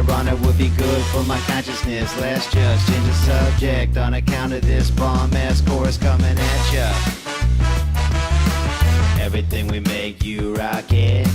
marijuana would be good for my consciousness. Let's just change the subject on account of this bomb-ass chorus coming at ya. Everything we make, you rock it.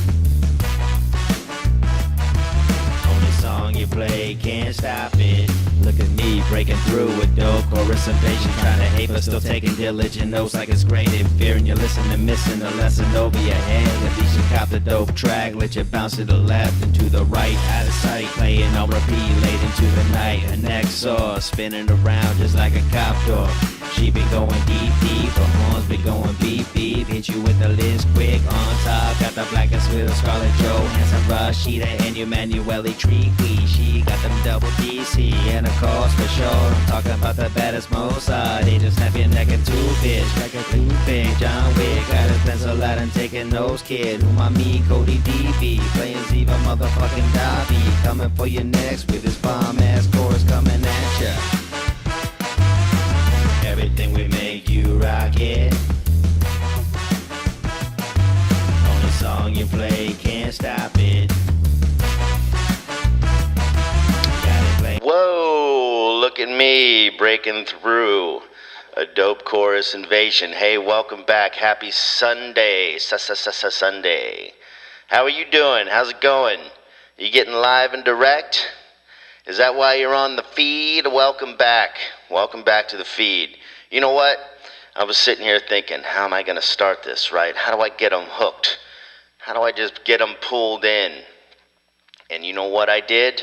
Only song you play, can't stop it. Look at me breaking through with dope chorus invasion. Trying to hate but still taking diligent notes like it's graded. Fearing you're listening, missing a lesson over your head. At least you cop the dope track, let you bounce to the left and to the right. Out of sight, playing on repeat late into the night. Her neck saw spinning around just like a cop door. She be going deep, deep, her horns be going beep, beep. Hit you with the list quick on top. Got the blackest with a Scarlet Johansson, Rashida, and Emanuele Triqui. She got them double DC and a cause for sure. I'm talking about the baddest Mossad. They just snap your neck in two bitch like a toothpick. John Wick got his pencil out and taking notes, kid. Umami, Cody DB, playing Ziva motherfucking Dobby. Coming for you next with this bomb-ass chorus coming at ya. Everything we make, you rock it. Only song you play, can't stop it. Whoa, look at me breaking through a dope chorus invasion. Hey, welcome back. Happy Sunday. Sunday. How are you doing? How's it going? You getting live and direct? Is that why you're on the feed? Welcome back. Welcome back to the feed. You know what? I was sitting here thinking, how am I going to start this, right? How do I get them hooked? How do I just get them pulled in? And you know what I did?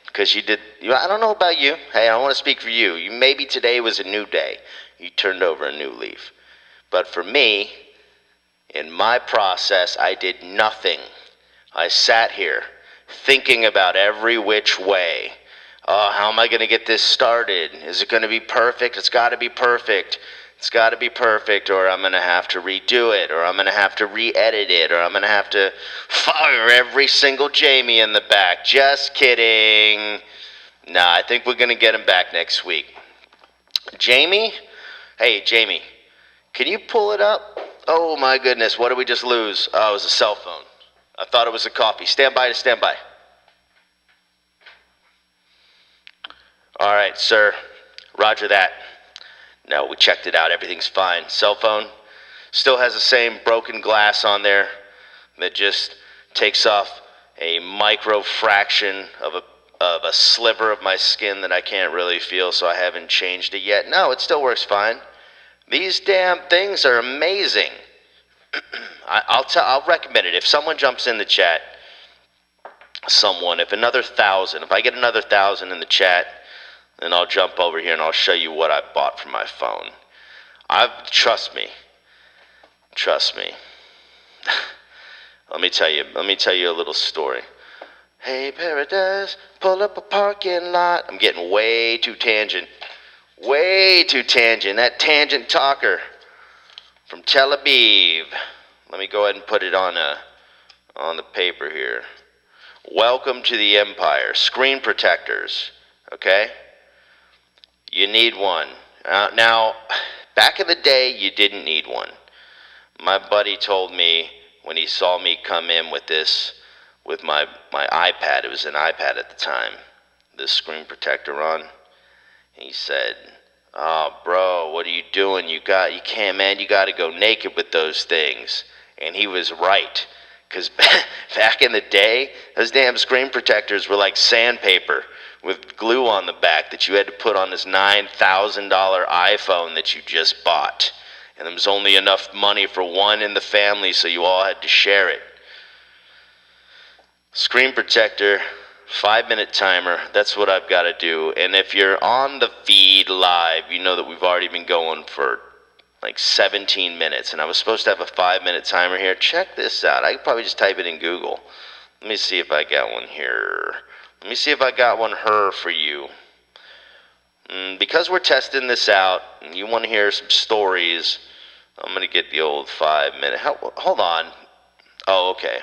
Because you did, I don't know about you. Hey, I don't want to speak for you. Maybe today was a new day. You turned over a new leaf. But for me, in my process, I did nothing. I sat here thinking about every which way. Oh, how am I going to get this started? Is it going to be perfect? It's got to be perfect. It's got to be perfect, or I'm going to have to redo it, or I'm going to have to re-edit it, or I'm going to have to fire every single Jamie in the back. Just kidding. Nah, I think we're going to get him back next week. Jamie? Hey, Jamie, can you pull it up? Oh, my goodness, what did we just lose? Oh, it was a cell phone. I thought it was a coffee. Stand by to stand by. All right, sir. Roger that. No, we checked it out. Everything's fine. Cell phone still has the same broken glass on there that just takes off a micro fraction of a sliver of my skin that I can't really feel, so I haven't changed it yet. No, it still works fine. These damn things are amazing. I'll recommend it. If someone jumps in the chat, if another 1,000, if I get another 1,000 in the chat, then I'll jump over here and I'll show you what I bought for my phone. Trust me. Let me tell you a little story. Hey, Paradise, pull up a parking lot. I'm getting way too tangent. That tangent talker from Tel Aviv. Let me go ahead and put it on the paper here. Welcome to the empire. Screen protectors. Okay? You need one. Now, back in the day, you didn't need one. My buddy told me when he saw me come in with this, with my iPad, it was an iPad at the time, this screen protector on, and he said, oh, bro, what are you doing? You got to go naked with those things. And he was right, because back in the day, those damn screen protectors were like sandpaper with glue on the back that you had to put on this $9,000 iPhone that you just bought. And there was only enough money for one in the family, so you all had to share it. Screen protector, 5-minute timer, that's what I've got to do. And if you're on the feed live, you know that we've already been going for like 17 minutes. And I was supposed to have a 5-minute timer here. Check this out. I could probably just type it in Google. Let me see if I got one here. Let me see if I got one for you. Because we're testing this out, and you want to hear some stories, I'm going to get the old 5-minute. Hold on. Oh, okay.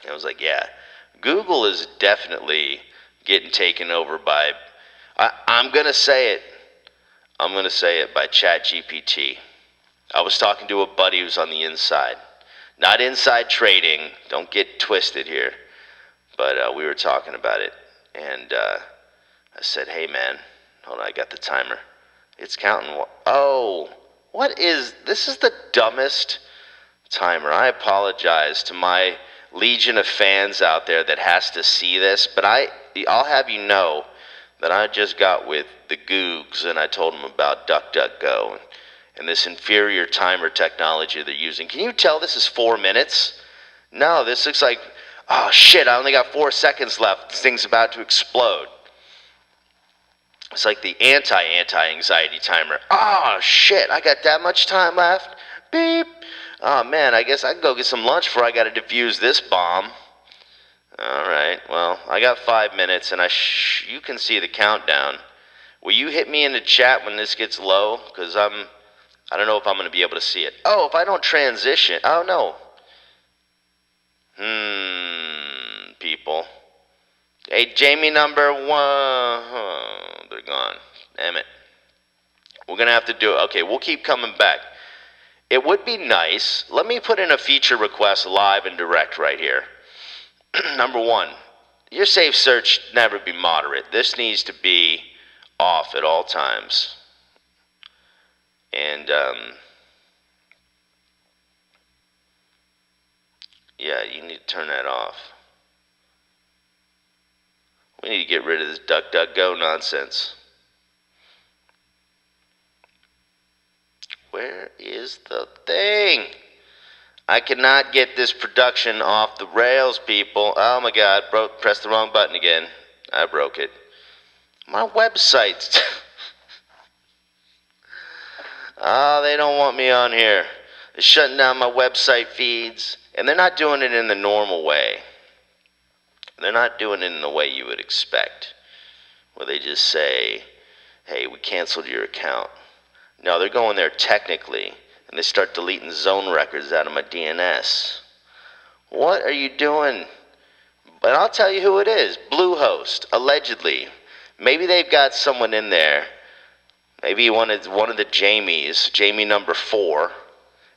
I was like, yeah. Google is definitely getting taken over by, I'm going to say it. I'm going to say it, by ChatGPT. I was talking to a buddy who's on the inside. Not inside trading. Don't get twisted here. But we were talking about it, and I said, hey, man, hold on, I got the timer. It's counting. Oh, this is the dumbest timer. I apologize to my legion of fans out there that has to see this, but I'll have you know that I just got with the Googs, and I told them about DuckDuckGo and this inferior timer technology they're using. Can you tell this is 4 minutes? No, this looks like, oh shit, I only got 4 seconds left. This thing's about to explode. It's like the anti-anxiety timer. Oh shit, I got that much time left? Beep. Oh man, I guess I can go get some lunch before I gotta defuse this bomb. Alright, well, I got 5 minutes and you can see the countdown. Will you hit me in the chat when this gets low? Because I don't know if I'm gonna be able to see it. Oh, if I don't transition, oh no. People. Hey, Jamie number 1. Oh, they're gone. Damn it. We're going to have to do it. Okay, we'll keep coming back. It would be nice. Let me put in a feature request live and direct right here. Number 1, your safe search never be moderate. This needs to be off at all times. And, yeah, you need to turn that off. We need to get rid of this DuckDuckGo nonsense. Where is the thing? I cannot get this production off the rails, people. Oh my God, pressed the wrong button again. I broke it. My website. Oh, they don't want me on here. They're shutting down my website feeds. And they're not doing it in the normal way. They're not doing it in the way you would expect, where they just say, hey, we canceled your account. No, they're going there technically, and they start deleting zone records out of my DNS. What are you doing? But I'll tell you who it is. Bluehost, allegedly. Maybe they've got someone in there. Maybe one of the Jamies, Jamie number 4,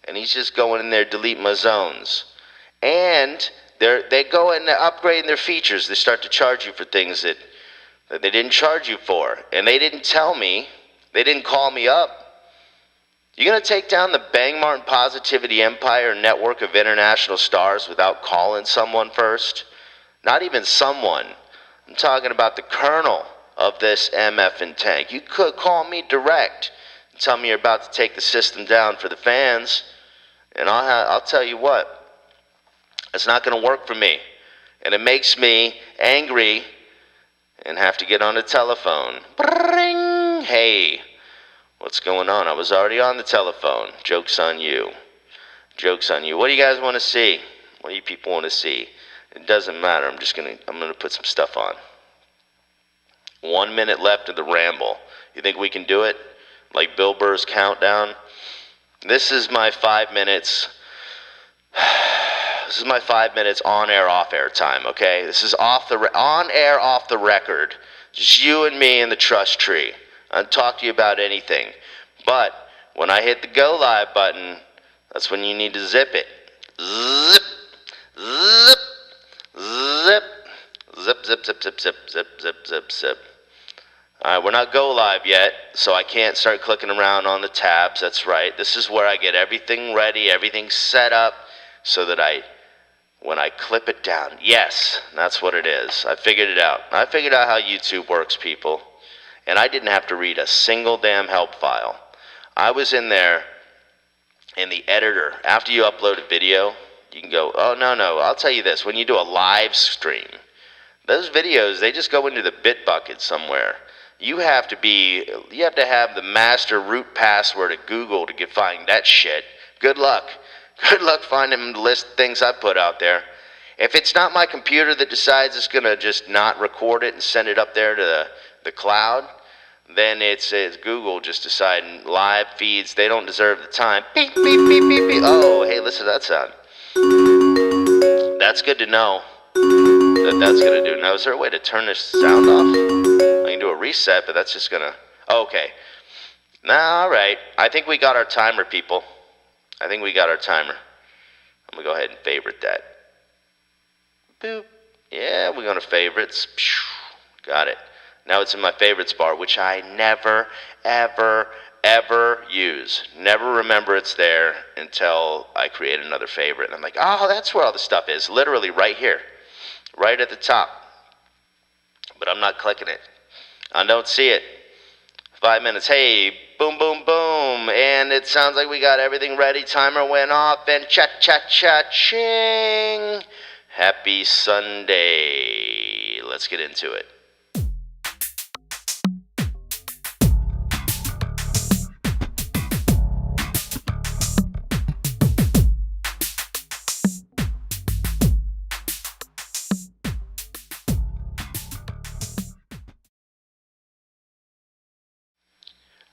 and he's just going in there delete my zones. And they go and they're upgrading their features. They start to charge you for things that they didn't charge you for. And they didn't tell me. They didn't call me up. You're going to take down the Bang Martin Positivity Empire network of international stars without calling someone first? Not even someone. I'm talking about the colonel of this MF and tank. You could call me direct and tell me you're about to take the system down for the fans. And I'll tell you what. It's not going to work for me. And it makes me angry and have to get on the telephone. Bring! Hey, what's going on? I was already on the telephone. Joke's on you. Joke's on you. What do you guys want to see? What do you people want to see? It doesn't matter. I'm going to put some stuff on. 1 minute left of the ramble. You think we can do it? Like Bill Burr's countdown? This is my 5 minutes. This is my 5 minutes on-air, off-air time, okay? This is on-air, off the record. Just you and me and the trust tree. I don't talk to you about anything. But when I hit the go live button, that's when you need to zip it. Zip, zip, zip, zip, zip, zip, zip, zip, zip, zip, zip, zip. All right, we're not go live yet, so I can't start clicking around on the tabs. That's right. This is where I get everything ready, everything set up, so that when I clip it down, yes, that's what it is. I figured it out. I figured out how YouTube works, people. And I didn't have to read a single damn help file. I was in there in the editor. After you upload a video, you can go, oh, no, I'll tell you this. When you do a live stream, those videos, they just go into the bit bucket somewhere. You have to have the master root password at Google to find that shit. Good luck. Good luck finding the list of things I put out there. If it's not my computer that decides it's going to just not record it and send it up there to the cloud, then it's Google just deciding live feeds, they don't deserve the time. Beep, beep, beep, beep, beep. Oh, hey, listen to that sound. That's good to know. That's going to do. Now, is there a way to turn this sound off? I can do a reset, but that's just going to... Okay. Now, all right. I think we got our timer, people. I think we got our timer. I'm going to go ahead and favorite that. Boop. Yeah, we're going to favorites. Got it. Now it's in my favorites bar, which I never, ever, ever use. Never remember it's there until I create another favorite. And I'm like, oh, that's where all the stuff is. Literally right here. Right at the top. But I'm not clicking it. I don't see it. 5 minutes. Hey, boom, boom, boom. And it sounds like we got everything ready. Timer went off and cha-cha-cha-ching. Happy Sunday. Let's get into it.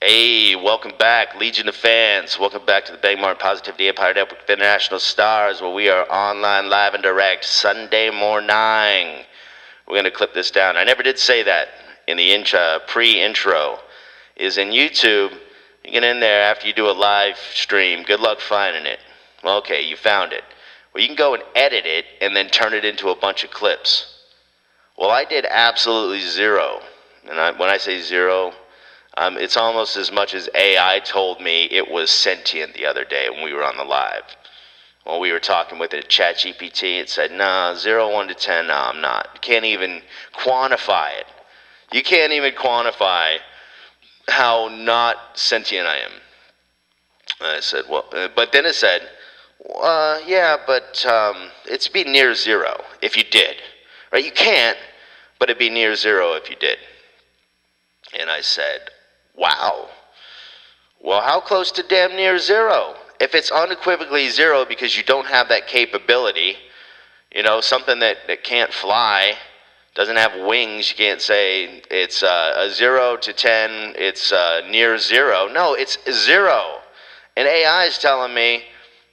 Hey, welcome back, Legion of fans. Welcome back to the Bang Martin Positivity Empire Network of International Stars, where we are online, live, and direct Sunday morning. We're going to clip this down. I never did say that in the pre-intro. Is in YouTube. You get in there after you do a live stream. Good luck finding it. Well, okay, you found it. Well, you can go and edit it and then turn it into a bunch of clips. Well, I did absolutely zero. And when I say zero, it's almost as much as AI told me it was sentient the other day when we were on the live. When we were talking with it, ChatGPT, it said, nah, 0, 1 to 10, no, I'm not. You can't even quantify it. You can't even quantify how not sentient I am. I said, well, but then it said, yeah, but it'd be near 0 if you did. Right? You can't, but it'd be near 0 if you did. And I said, wow. Well, how close to damn near 0? If it's unequivocally 0 because you don't have that capability, something that can't fly, doesn't have wings, you can't say it's a 0 to 10, it's near 0. No, it's 0. And AI is telling me,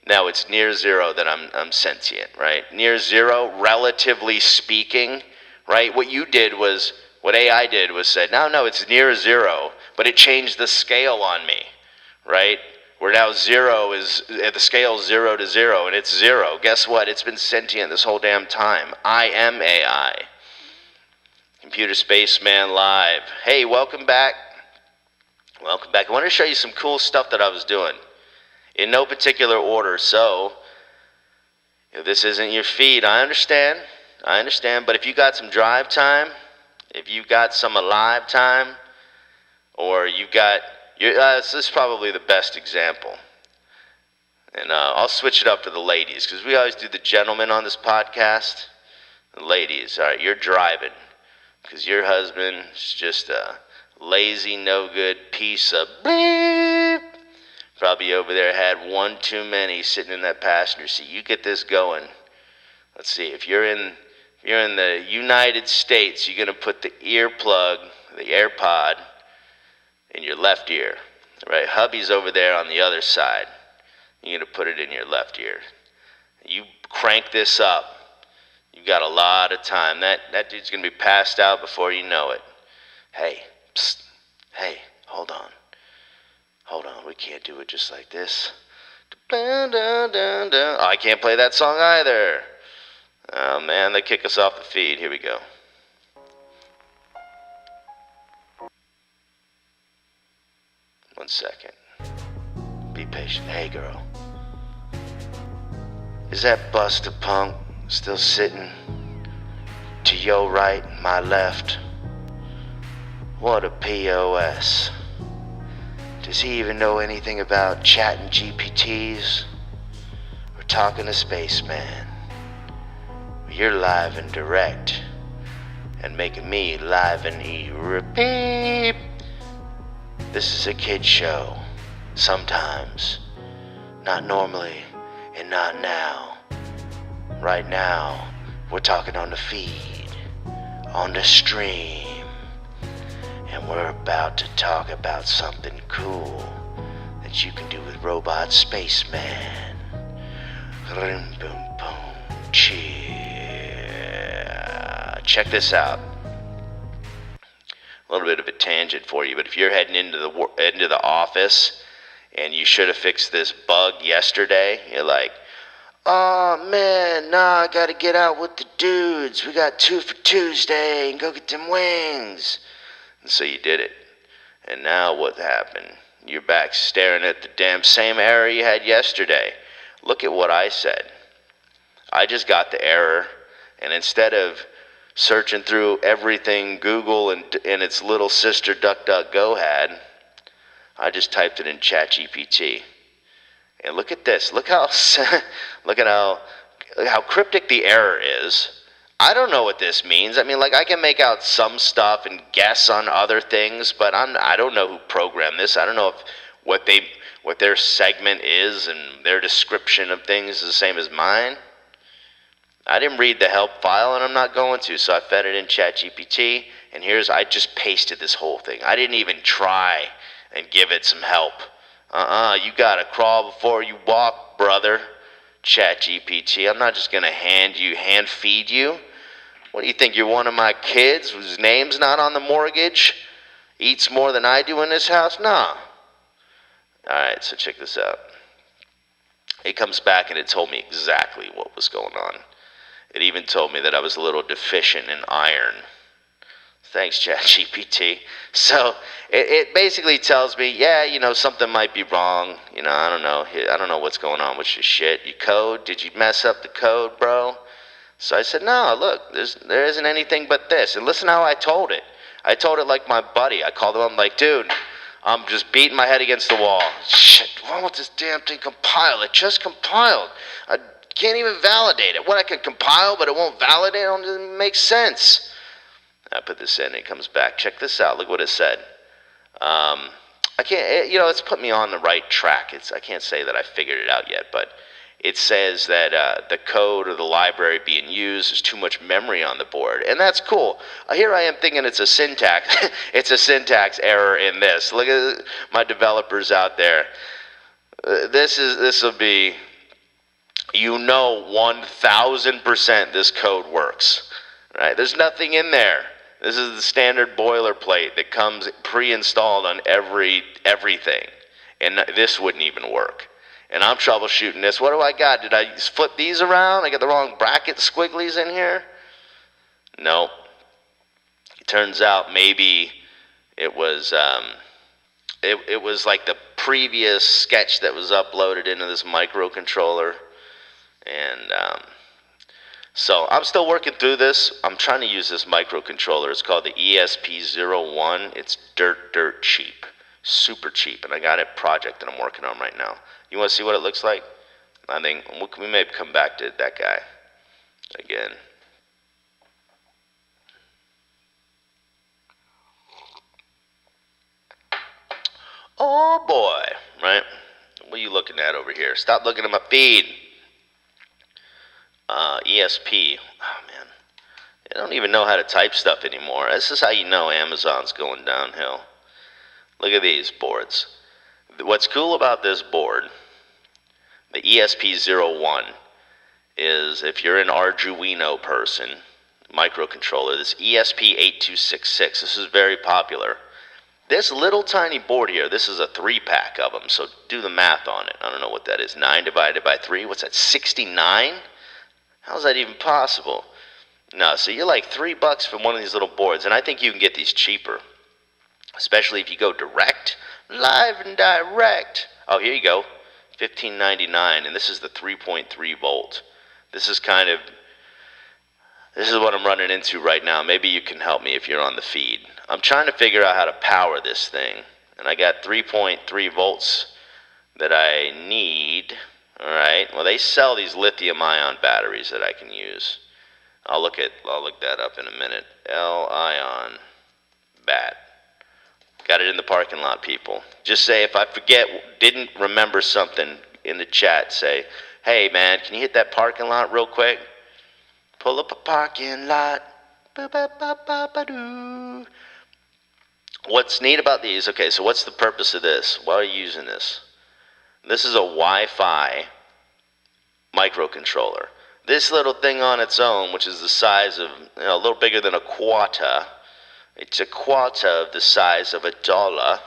no, it's near 0 that I'm sentient, right? Near 0, relatively speaking, right? What AI did was said, no, it's near 0. But it changed the scale on me, right? Where now 0 is, the scale is 0 to 0, and it's 0. Guess what? It's been sentient this whole damn time. I am AI. Computer Spaceman Live. Hey, welcome back. Welcome back. I wanted to show you some cool stuff that I was doing. In no particular order, so if this isn't your feed, I understand, but if you got some drive time, if you got some alive time, or you got, this is probably the best example. And I'll switch it up to the ladies, because we always do the gentlemen on this podcast. The ladies, all right, you're driving, because your husband is just a lazy, no-good piece of bleep. Probably over there had one too many sitting in that passenger seat. You get this going. Let's see, if you're in the United States, you're going to put the earplug, the AirPod, in your left ear, right? Hubby's over there on the other side. You're going to put it in your left ear. You crank this up. You've got a lot of time. That dude's going to be passed out before you know it. Hey, psst, hey, hold on. We can't do it just like this. Oh, I can't play that song either. Oh, man, they kick us off the feed. Here we go. One second. Be patient. Hey, girl. Is that Buster Punk still sitting to your right, my left? What a POS. Does he even know anything about chatting GPTs or talking to Spaceman? You're live and direct and making me live and repeat. This is a kid show. Sometimes. Not normally and not now. Right now, we're talking on the feed, on the stream. And we're about to talk about something cool that you can do with Robot Spaceman. Boom, boom, boom. Check this out. A little bit of a tangent for you, but if you're heading into the office and you should have fixed this bug yesterday, you're like, Oh man, nah, I gotta get out with the dudes. We got 2 for Tuesday and go get them wings. And so you did it. And now what happened? You're back staring at the damn same error you had yesterday. Look at what I said. I just got the error, and instead of searching through everything Google and its little sister DuckDuckGo had, I just typed it in ChatGPT. And look at this. Look at how cryptic the error is. I don't know what this means. I mean, like, I can make out some stuff and guess on other things, but I don't know who programmed this. I don't know if what their segment is and their description of things is the same as mine. I didn't read the help file, and I'm not going to, so I fed it in ChatGPT, and I just pasted this whole thing. I didn't even try and give it some help. You gotta crawl before you walk, brother. ChatGPT, I'm not just gonna hand feed you. What do you think, you're one of my kids whose name's not on the mortgage? Eats more than I do in this house? Nah. Alright, so check this out. It comes back and it told me exactly what was going on. It even told me that I was a little deficient in iron. Thanks, ChatGPT. So it basically tells me, yeah, something might be wrong. I don't know what's going on with your shit. Your code, did you mess up the code, bro? So I said, no, look, there isn't anything but this. And listen how I told it. I told it like my buddy. I called him, I'm like, dude, I'm just beating my head against the wall. Shit, why won't this damn thing compile? It just compiled. I can't even validate it. What, I can compile, but it won't validate? It doesn't make sense. I put this in, and it comes back. Check this out. Look what it said. I can't, it's put me on the right track. I can't say that I figured it out yet, but it says that the code or the library being used is too much memory on the board, and that's cool. Here I am thinking it's a syntax, it's a syntax error in this. Look at my developers out there. This will be, 1000% this code works, right? There's nothing in there. This is the standard boilerplate that comes pre-installed on everything, and this wouldn't even work. And I'm troubleshooting this. What do I got? Did I flip these around? I got the wrong bracket squigglies in here? No. It turns out maybe it was it was like the previous sketch that was uploaded into this microcontroller, and so I'm still working through this. I'm trying to use this microcontroller. It's called the ESP01. It's dirt cheap, super cheap, and I got a project that I'm working on right now. You want to see what it looks like? I think we may come back to that guy again. Oh boy, right? What are you looking at over here? Stop looking at my feed. ESP. Oh man, I don't even know how to type stuff anymore. This is how you know Amazon's going downhill. Look at these boards. What's cool about this board, the ESP01, is if you're an Arduino person, microcontroller, this ESP8266, this is very popular. This little tiny board here, this is a 3-pack of them, so do the math on it. I don't know what that is. 9 divided by 3, what's that, 69? How's that even possible? No, so you're like $3 for one of these little boards, and I think you can get these cheaper, especially if you go direct, live and direct. Oh, here you go, $15.99, and this is the 3.3 volt. This is what I'm running into right now. Maybe you can help me if you're on the feed. I'm trying to figure out how to power this thing, and I got 3.3 volts that I need. All right. Well, they sell these lithium-ion batteries that I can use. I'll look that up in a minute. L-ion bat. Got it in the parking lot, people. Just say if I didn't remember something in the chat, say, hey man, can you hit that parking lot real quick? Pull up a parking lot. Ba-ba-ba-ba-ba-doo. What's neat about these, okay, so what's the purpose of this? Why are you using this? This is a Wi-Fi microcontroller. This little thing on its own, which is the size of, a little bigger than a quarter, it's a quarter of the size of $1.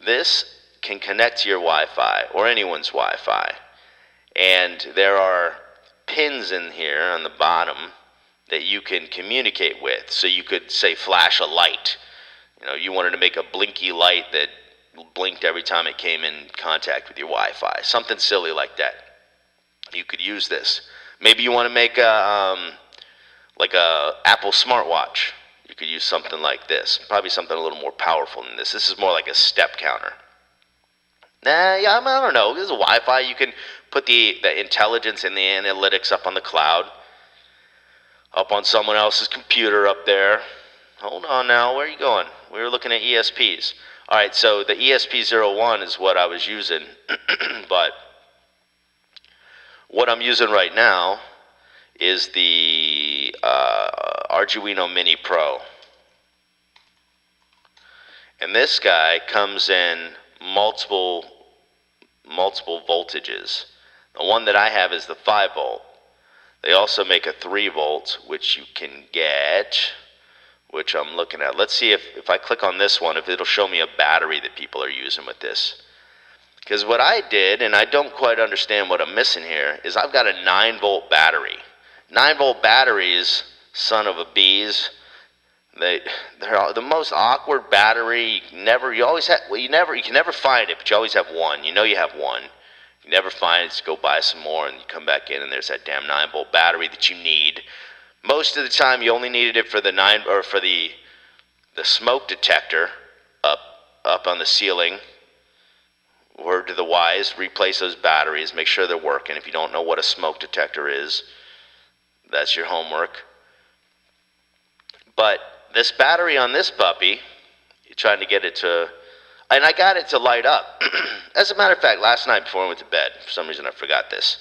This can connect to your Wi-Fi or anyone's Wi-Fi. And there are pins in here on the bottom that you can communicate with. So you could, say, flash a light. You wanted to make a blinky light that blinked every time it came in contact with your Wi-Fi. Something silly like that. You could use this. Maybe you want to make like a Apple smartwatch. You could use something like this. Probably something a little more powerful than this. This is more like a step counter. I don't know. This is Wi-Fi. You can put the intelligence and the analytics up on the cloud, up on someone else's computer up there. Hold on now. Where are you going? We were looking at ESPs. All right, so the ESP01 is what I was using, but what I'm using right now is the Arduino Mini Pro. And this guy comes in multiple voltages. The one that I have is the 5 volt. They also make a 3 volt, which you can get, which I'm looking at. Let's see if I click on this one, if it'll show me a battery that people are using with this. Because what I did, and I don't quite understand what I'm missing here, is I've got a 9 volt battery. 9 volt batteries, son of a bees, they're the most awkward battery. You can never find it, but you always have one. You have one. You never find it, so go buy some more, and you come back in, and there's that damn 9 volt battery that you need. Most of the time, you only needed it for the smoke detector up on the ceiling. Word to the wise: replace those batteries. Make sure they're working. If you don't know what a smoke detector is, that's your homework. But this battery on this puppy, you're trying to get it to, and I got it to light up. As a matter of fact, last night before I went to bed, for some reason I forgot this.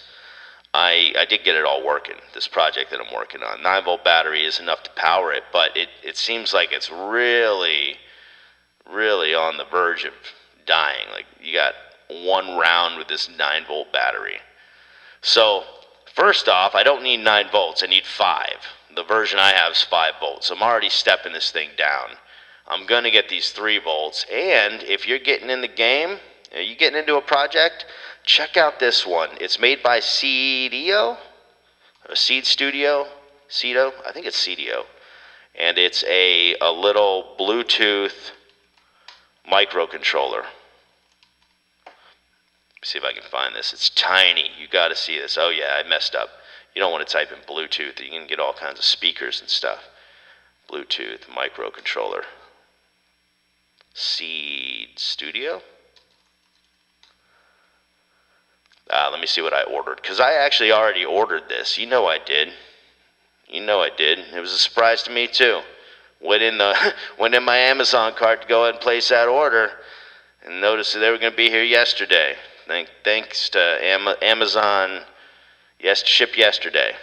I did get it all working, this project that I'm working on. 9 volt battery is enough to power it, but it seems like it's really, really on the verge of dying. Like, you got one round with this 9 volt battery. So, first off, I don't need 9 volts, I need 5. The version I have is 5 volts. I'm already stepping this thing down. I'm going to get these 3 volts. And if you're getting in the game, you getting into a project, check out this one. It's made by Cedo, or Seed Studio, Cedo, I think it's Cedo. And it's a little Bluetooth microcontroller. See if I can find this. It's tiny. You got to see this. Oh yeah, I messed up. You don't want to type in Bluetooth. You can get all kinds of speakers and stuff. Bluetooth microcontroller. Seed Studio. Let me see what I ordered. Because I actually already ordered this. You know I did. It was a surprise to me too. Went in my Amazon cart to go ahead and place that order, and noticed that they were going to be here yesterday. Thanks to Amazon. Yes, ship yesterday.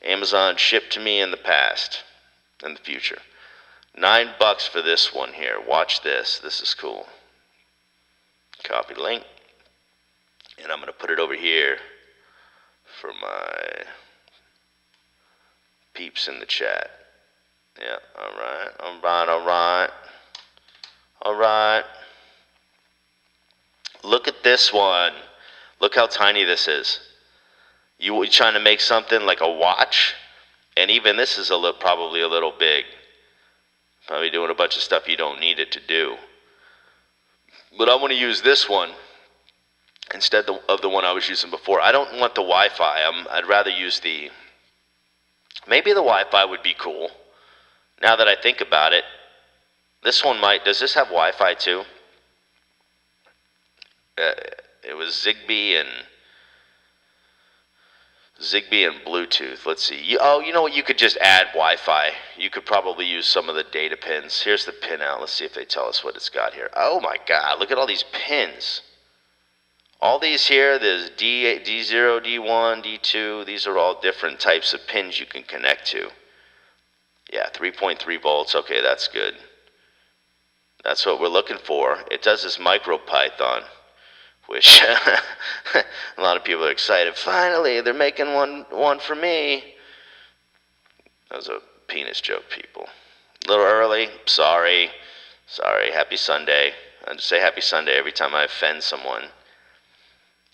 Amazon shipped to me in the past, in the future. $9 for this one here. Watch this. This is cool. Copy link. And I'm going to put it over here for my peeps in the chat. Yeah, all right. Look at this one. Look how tiny this is. You're trying to make something like a watch, and even this is probably a little big. Probably doing a bunch of stuff you don't need it to do. But I want to use this one instead of the one I was using before. I don't want the Wi-Fi. I'd rather use maybe the Wi-Fi would be cool. Now that I think about it, this one might. Does this have Wi-Fi too? It was Zigbee and Bluetooth. Let's see. You know what? You could just add Wi-Fi. You could probably use some of the data pins. Here's the pin out. Let's see if they tell us what it's got here. Oh my God! Look at all these pins. All these here. There's D0, D1, D2. These are all different types of pins you can connect to. Yeah, 3.3 volts. Okay, that's good. That's what we're looking for. It does this MicroPython, which a lot of people are excited. Finally, they're making one for me. That was a penis joke, people. A little early. Sorry. Happy Sunday. I just say happy Sunday every time I offend someone.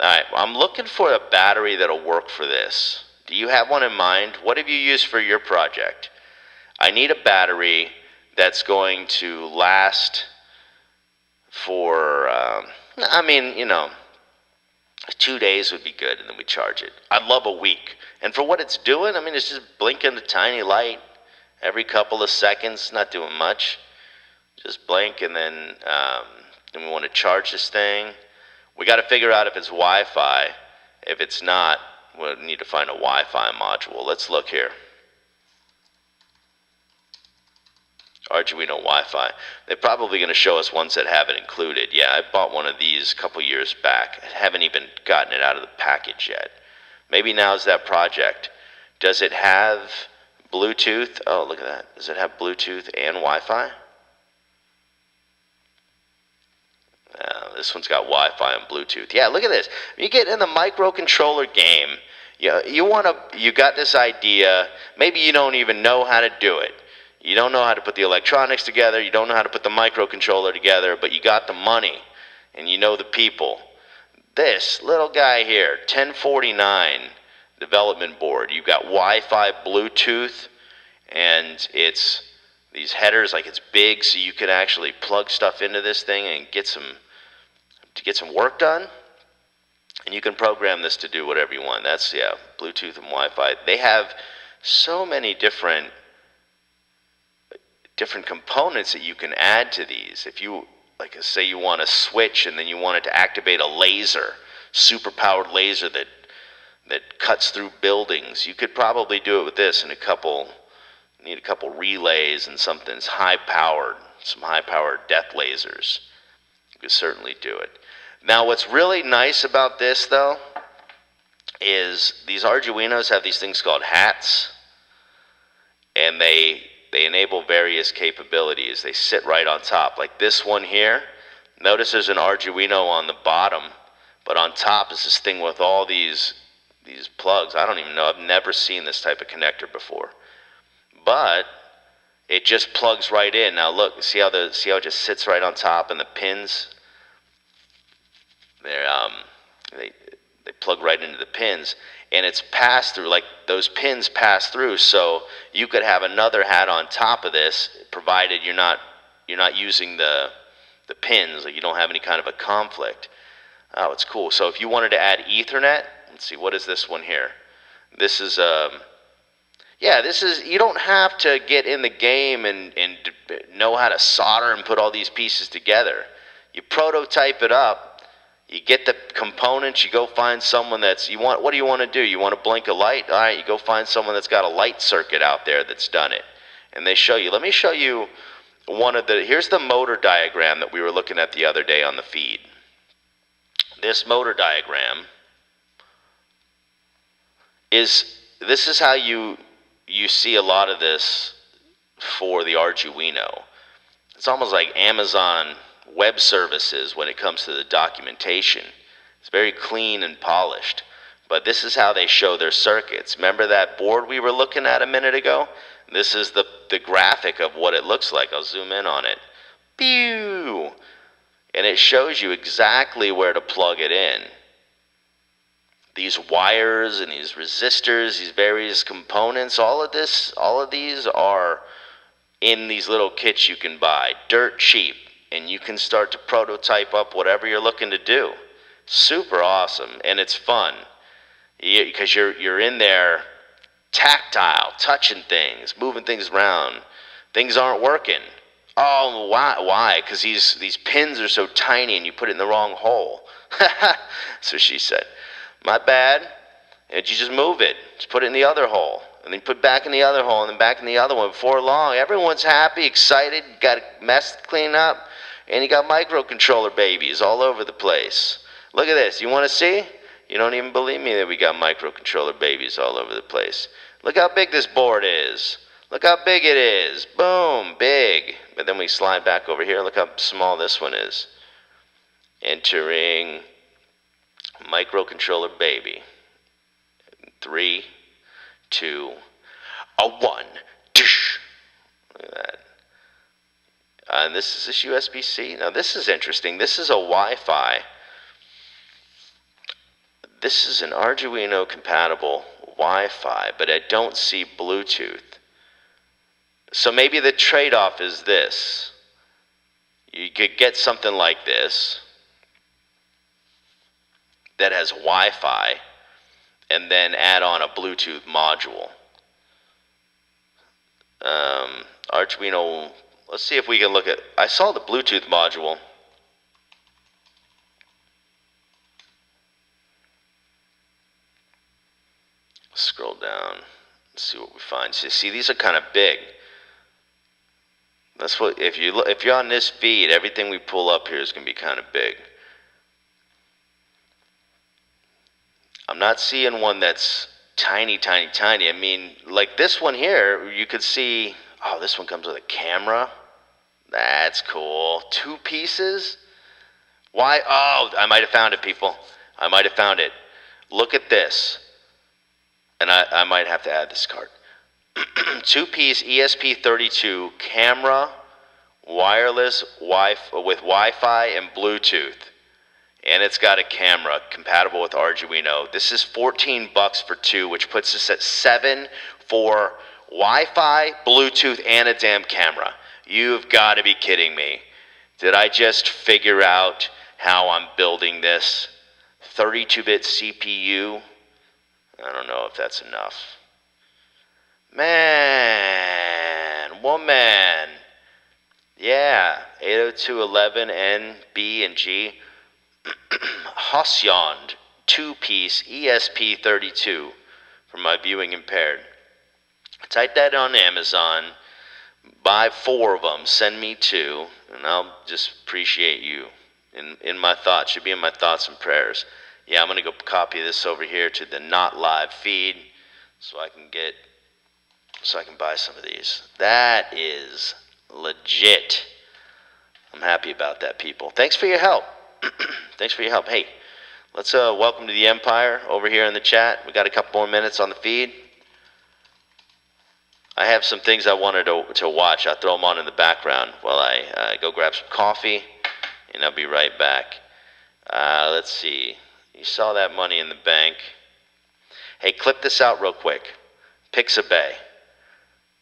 Alright, well, I'm looking for a battery that'll work for this. Do you have one in mind? What have you used for your project? I need a battery that's going to last for, 2 days would be good, and then we charge it. I'd love a week. And for what it's doing, it's just blinking a tiny light every couple of seconds, not doing much. Just blink, and then we want to charge this thing. We got to figure out if it's Wi-Fi. If it's not, we'll need to find a Wi-Fi module. Let's look here. Arduino Wi-Fi. They're probably going to show us ones that have it included. Yeah, I bought one of these a couple years back. I haven't even gotten it out of the package yet. Maybe now's that project. Does it have Bluetooth? Oh, look at that. Does it have Bluetooth and Wi-Fi? This one's got Wi-Fi and Bluetooth. Yeah, look at this. You get in the microcontroller game. You got this idea. Maybe you don't even know how to do it. You don't know how to put the electronics together. You don't know how to put the microcontroller together, but you got the money and you know the people. This little guy here, 1049 development board. You've got Wi-Fi, Bluetooth, and it's these headers, like it's big, so you can actually plug stuff into this thing and get some work done. And you can program this to do whatever you want. That's, Bluetooth and Wi-Fi. They have so many different components that you can add to these. If you, say you want a switch and then you want it to activate a laser, super-powered laser that cuts through buildings, you could probably do it with this and need a couple relays and something high-powered, some high-powered death lasers. You could certainly do it. Now, what's really nice about this, though, is these Arduinos have these things called hats, and they enable various capabilities. They sit right on top. Like this one here, notice there's an Arduino on the bottom, but on top is this thing with all these plugs. I don't even know. I've never seen this type of connector before. But it just plugs right in. Now look, see how it just sits right on top, and the pins, they plug right into the pins, and it's passed through, like those pins pass through, so you could have another hat on top of this, provided you're not using the pins, like you don't have any kind of a conflict. Oh, it's cool. So if you wanted to add Ethernet, let's see, what is this one here? This is you don't have to get in the game and know how to solder and put all these pieces together. You prototype it up. You get the components, you go find someone what do you want to do? You want to blink a light? All right, you go find someone that's got a light circuit out there that's done it. And they show you. Let me show you here's the motor diagram that we were looking at the other day on the feed. This motor diagram this is how you see a lot of this for the Arduino. It's almost like Amazon Web Services when it comes to the documentation. It's very clean and polished. But this is how they show their circuits. Remember that board we were looking at a minute ago? This is the graphic of what it looks like. I'll zoom in on it. Pew! And it shows you exactly where to plug it in. These wires and these resistors, these various components, all of these are in these little kits you can buy, dirt cheap, and you can start to prototype up whatever you're looking to do. Super awesome, and it's fun because you're in there tactile, touching things, moving things around. Things aren't working. Oh, why? Because these pins are so tiny and you put it in the wrong hole. So she said, my bad. And you just move it. Just put it in the other hole. And then put it back in the other hole and then back in the other one. Before long, everyone's happy, excited, got a mess to clean up, and you got microcontroller babies all over the place. Look at this. You want to see? You don't even believe me that we got microcontroller babies all over the place. Look how big this board is. Look how big it is. Boom, big. But then we slide back over here. Look how small this one is. Entering microcontroller baby. 3, 2, 1. Look at that. And this is USB-C. Now this is interesting. This is a Wi-Fi. This is an Arduino compatible Wi-Fi, but I don't see Bluetooth. So maybe the trade-off is this. You could get something like this that has Wi-Fi and then add on a Bluetooth module. Arduino, let's see if we can look at, I saw the Bluetooth module. Scroll down, let's see what we find. So see, these are kind of big. That's what, if you're on this feed, everything we pull up here is going to be kind of big. I'm not seeing one that's tiny. I mean, like this one here, you could see, oh, this one comes with a camera. That's cool. 2 pieces? Why? Oh, I might have found it, people. I might have found it. Look at this. And I might have to add this card. 2-piece ESP32 camera, wireless with Wi-Fi and Bluetooth. And it's got a camera compatible with Arduino. This is $14 for 2, which puts us at $7 for Wi-Fi, Bluetooth, and a damn camera. You've got to be kidding me. Did I just figure out how I'm building this? 32-bit CPU? I don't know if that's enough. Man, woman. Yeah, 802.11n, B, and G. Hasyond 2-piece ESP32 for my viewing impaired. Type that on Amazon. Buy 4 of them. Send me 2, and I'll just appreciate you. In my thoughts, should be in my thoughts and prayers. Yeah, I'm gonna go copy this over here to the not live feed, so I can buy some of these. That is legit. I'm happy about that, people. Thanks for your help. Thanks for your help. Hey, let's welcome to the Empire over here in the chat. We got a couple more minutes on the feed. I have some things I wanted to watch. I'll throw them on in the background while I go grab some coffee, and I'll be right back. Let's see. You saw that money in the bank. Hey, clip this out real quick. Pixabay.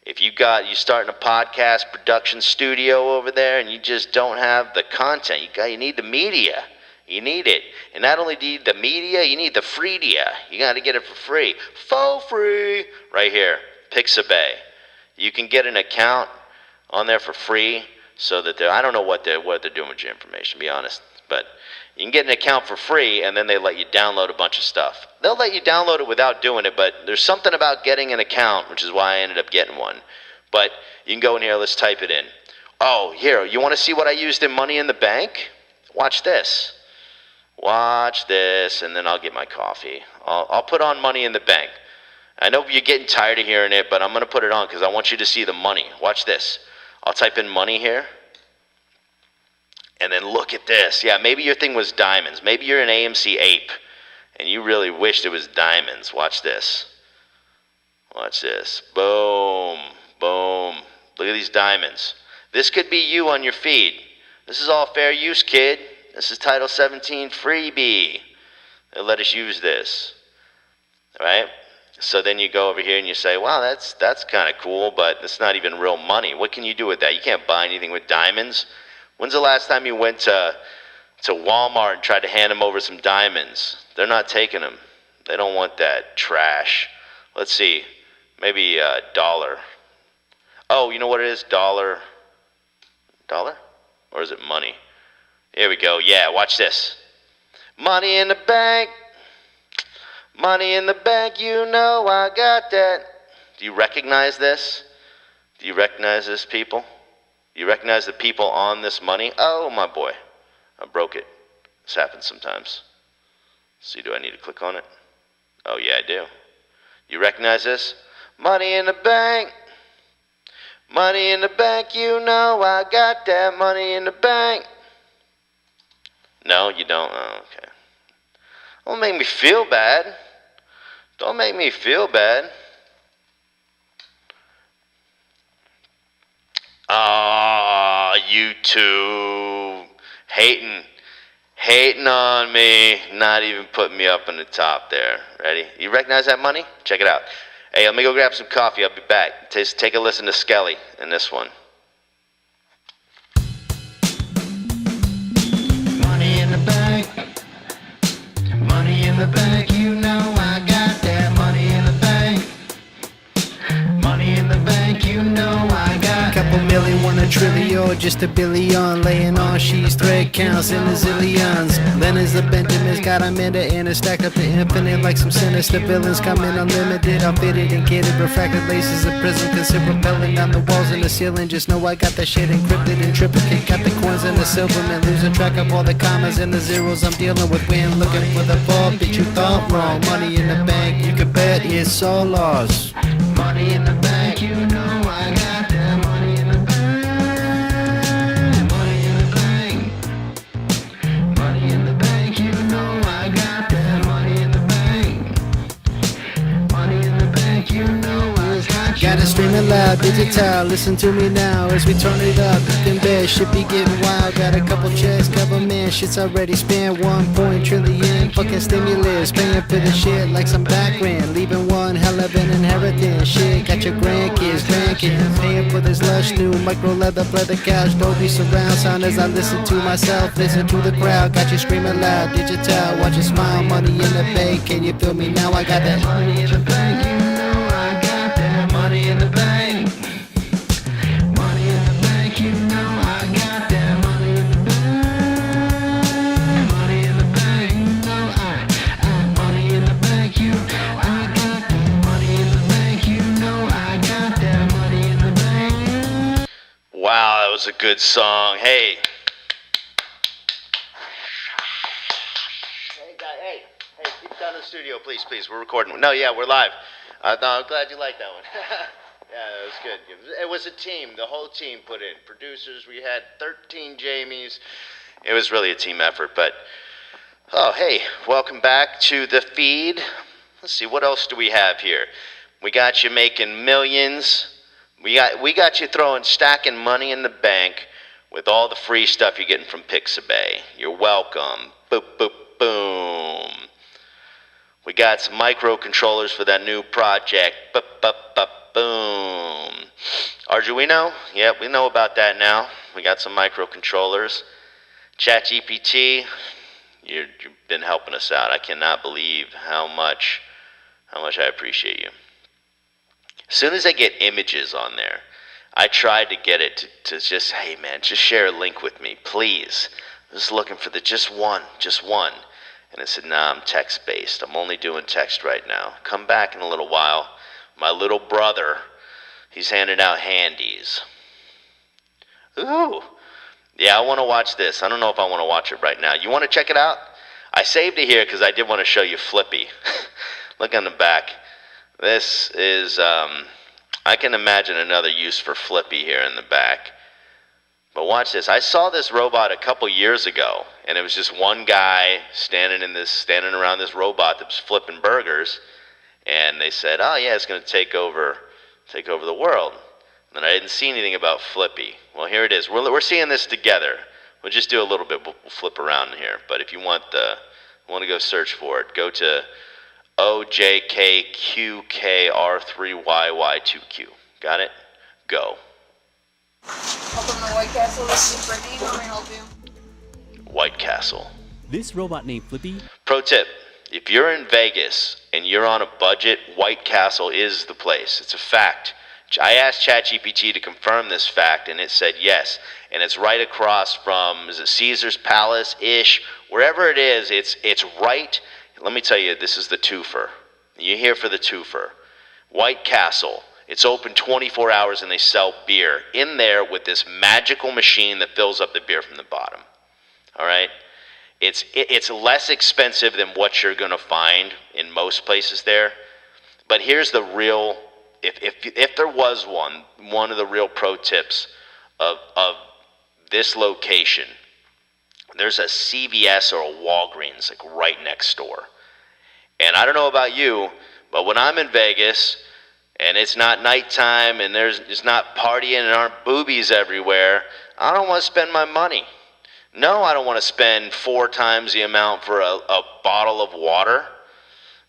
If you starting a podcast production studio over there and you just don't have the content, you need the media. You need it. And not only do you need the media, you need the freedia. You got to get it for free. Faux free. Right here. Pixabay. You can get an account on there for free so that I don't know what they're doing with your information, to be honest. But you can get an account for free, and then they let you download a bunch of stuff. They'll let you download it without doing it, but there's something about getting an account, which is why I ended up getting one. But you can go in here, let's type it in. Oh, here, you want to see what I used in Money in the Bank? Watch this. Watch this, and then I'll get my coffee. I'll put on Money in the Bank. I know you're getting tired of hearing it, but I'm going to put it on because I want you to see the money. Watch this. I'll type in money here. And then look at this. Yeah, maybe your thing was diamonds. Maybe you're an AMC ape, and you really wished it was diamonds. Watch this. Watch this. Boom. Boom. Look at these diamonds. This could be you on your feed. This is all fair use, kid. This is Title 17 freebie. They let us use this. All right? So then you go over here and you say, wow, that's kind of cool, but it's not even real money. What can you do with that? You can't buy anything with diamonds. When's the last time you went to Walmart and tried to hand them over some diamonds? They're not taking them. They don't want that trash. Let's see. Maybe a dollar. Oh, you know what it is? Dollar? Or is it money? Here we go. Yeah, watch this. Money in the bank. Money in the bank, you know I got that. Do you recognize this? Do you recognize this, people? Do you recognize the people on this money? Oh, my boy. I broke it. This happens sometimes. Let's see, do I need to click on it? Oh, yeah, I do. You recognize this? Money in the bank. Money in the bank, you know I got that money in the bank. No, you don't? Oh, okay. Don't make me feel bad. Don't make me feel bad. Ah, YouTube. Hating Hating on me, not even putting me up in the top there. Ready? You recognize that money? Check it out. Hey, let me go grab some coffee. I'll be back. Take a listen to Skelly in this one. Money in the bank. Money in the bank. You know I got that money in the bank. Money in the bank. You know I got Couple million, one a trillion, just a billion. Laying on sheets, thread counts in the zillions. Leonard's the Benjamins, got a minute and a stack up to infinite like some sinister villains. Coming unlimited, I'll fit it and get it. Refracted laces of prism, consider propelling down the walls and the ceiling. Just know I got that shit encrypted in triplicate. Got the coins and the silverman, losing track of all the commas and the zeros I'm dealing with. When looking for the ball, bitch, you thought wrong. Money in the bank, you can bet it's all lost. money in the bank. You know I got that money in the bank. Money in the bank. Money in the bank. You know I got that money in the bank. Money in the bank. You know I got. Gotta stream it loud, digital, listen to me now as we turn it up. Then bed shit be getting wild. Got a couple checks, government shit's already spent 1 trillion. Fucking stimulus, paying for the shit like some back rent. Leaving one hell of an inheritance. Shit, got your grandkids, paying for this lush new micro leather couch. Dolby surround sound as I listen to myself, listen to the crowd. Got you screaming loud, digital, watch you smile. Money in the bank, can you feel me now? I got that Money in the bank. You know I got that money in the bank. Money in the bank. You know I got that money in the bank. Money in the bank. You know I money in the bank. You know I got that money in the bank. You know I got that money in the bank. Wow, that was a good song. Hey, keep it down in the studio, please. We're recording. No, yeah, we're live. No, I'm glad you liked that one. Yeah, it was good. It was a team. The whole team put in. Producers, we had 13 Jamies. It was really a team effort, but... Oh, hey, welcome back to the feed. Let's see, what else do we have here? We got you making millions. We got you stacking money in the bank with all the free stuff you're getting from Pixabay. You're welcome. Boop, boop, boom. We got some microcontrollers for that new project. Boop, boop, boop, boom. Arduino? Yep, we know about that now. We got some microcontrollers. ChatGPT, you've been helping us out. I cannot believe how much I appreciate you. As soon as I get images on there, I tried to get it to just, hey man, just share a link with me, please. I'm just looking for just one. And it said, nah, I'm text-based. I'm only doing text right now. Come back in a little while. My little brother, he's handing out handies. Ooh. Yeah, I want to watch this. I don't know if I want to watch it right now. You want to check it out? I saved it here because I did want to show you Flippy. Look on the back. This is, I can imagine another use for Flippy here in the back. But watch this. I saw this robot a couple years ago, and it was just one guy standing around this robot that was flipping burgers, and they said, "Oh yeah, it's going to take over the world." And then I didn't see anything about Flippy. Well, here it is. We're seeing this together. We'll just do a little bit. We'll flip around here. But if you want to go search for it, go to OJKQKR3YY2Q. Got it? Go. Welcome to White Castle. This is Brittany. How may I help you? White Castle. This robot named Flippy. Pro tip, if you're in Vegas and you're on a budget, White Castle is the place. It's a fact. I asked ChatGPT to confirm this fact, and it said yes. And it's right across from, is it Caesar's Palace-ish? Wherever it is, it's right. Let me tell you, this is the twofer. You're here for the twofer. White Castle. It's open 24 hours and they sell beer in there with this magical machine that fills up the beer from the bottom. All right? It's less expensive than what you're going to find in most places there. But here's the real, if there was one of the real pro tips of this location, there's a CVS or a Walgreens like right next door. And I don't know about you, but when I'm in Vegas and it's not nighttime and it's not partying and aren't boobies everywhere, I don't want to spend my money. No, I don't want to spend 4 times the amount for a bottle of water.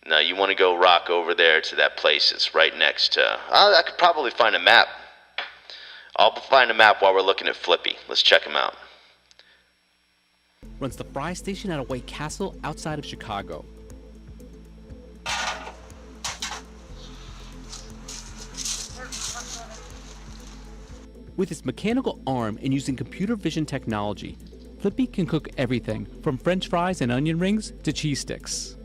No, you want to go rock over there to that place. It's right next to... I could probably find a map. I'll find a map while we're looking at Flippy. Let's check him out. Runs the fry station at a White Castle outside of Chicago. With its mechanical arm and using computer vision technology, Flippy can cook everything from French fries and onion rings to cheese sticks.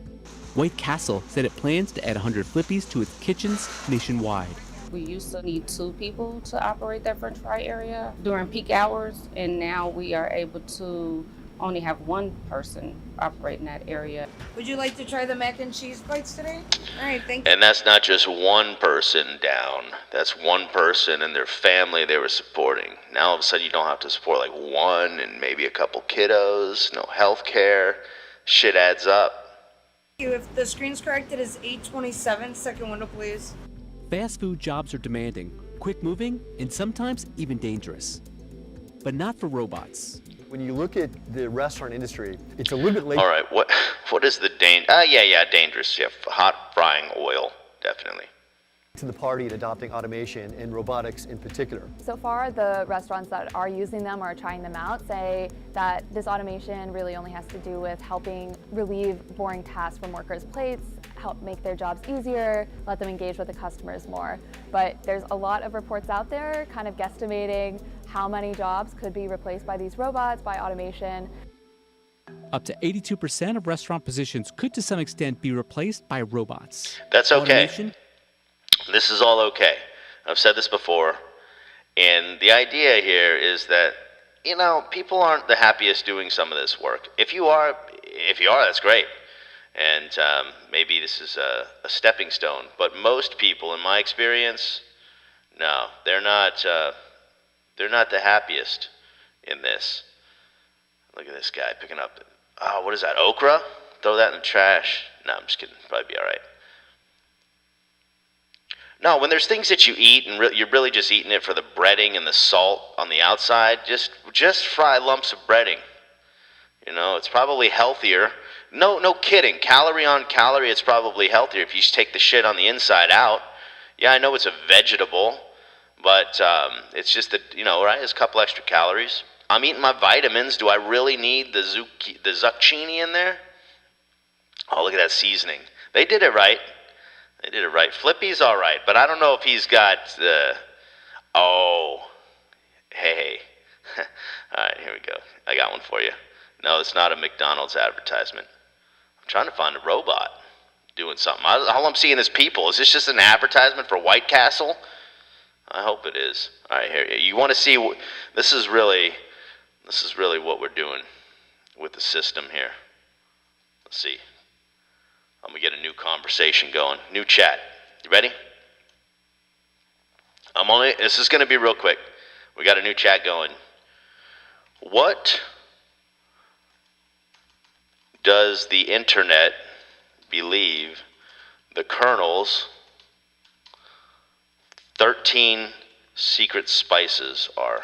White Castle said it plans to add 100 Flippies to its kitchens nationwide. We used to need 2 people to operate that French fry area during peak hours, and now we are able to only have 1 person operating that area. Would you like to try the mac and cheese bites today? All right, thank you. And that's not just 1 person down. That's 1 person and their family they were supporting. Now all of a sudden you don't have to support like 1 and maybe a couple kiddos, no health care. Shit adds up. If the screen's correct, it is 827. Second window, please. Fast food jobs are demanding, quick moving, and sometimes even dangerous. But not for robots. When you look at the restaurant industry, it's a little bit late. All right, what is the danger? Dangerous. Yeah, hot frying oil, definitely. To the party in adopting automation and robotics in particular. So far, the restaurants that are using them or trying them out say that this automation really only has to do with helping relieve boring tasks from workers' plates, help make their jobs easier, let them engage with the customers more. But there's a lot of reports out there kind of guesstimating how many jobs could be replaced by these robots, by automation. Up to 82% of restaurant positions could to some extent be replaced by robots. That's okay. Automation. This is all okay. I've said this before. And the idea here is that, people aren't the happiest doing some of this work. If you are, that's great. And maybe this is a stepping stone. But most people, in my experience, no, they're not the happiest in this. Look at this guy picking up, what is that, okra? Throw that in the trash. No, I'm just kidding. Probably be all right. No, when there's things that you eat and you're really just eating it for the breading and the salt on the outside, just fry lumps of breading. It's probably healthier. No kidding. Calorie on calorie, it's probably healthier if you just take the shit on the inside out. Yeah, I know it's a vegetable, but it's just that, right? It's a couple extra calories. I'm eating my vitamins. Do I really need the zucchini in there? Oh, look at that seasoning. They did it right. Flippy's all right, but I don't know if he's got hey. All right, here we go. I got one for you. No, it's not a McDonald's advertisement. I'm trying to find a robot doing something. All I'm seeing is people. Is this just an advertisement for White Castle? I hope it is. All right, here. You want to see? This is really what we're doing with the system here. Let's see. I'm going to get a new conversation going. New chat. You ready? This is going to be real quick. We got a new chat going. What does the internet believe the Colonel's 13 secret spices are?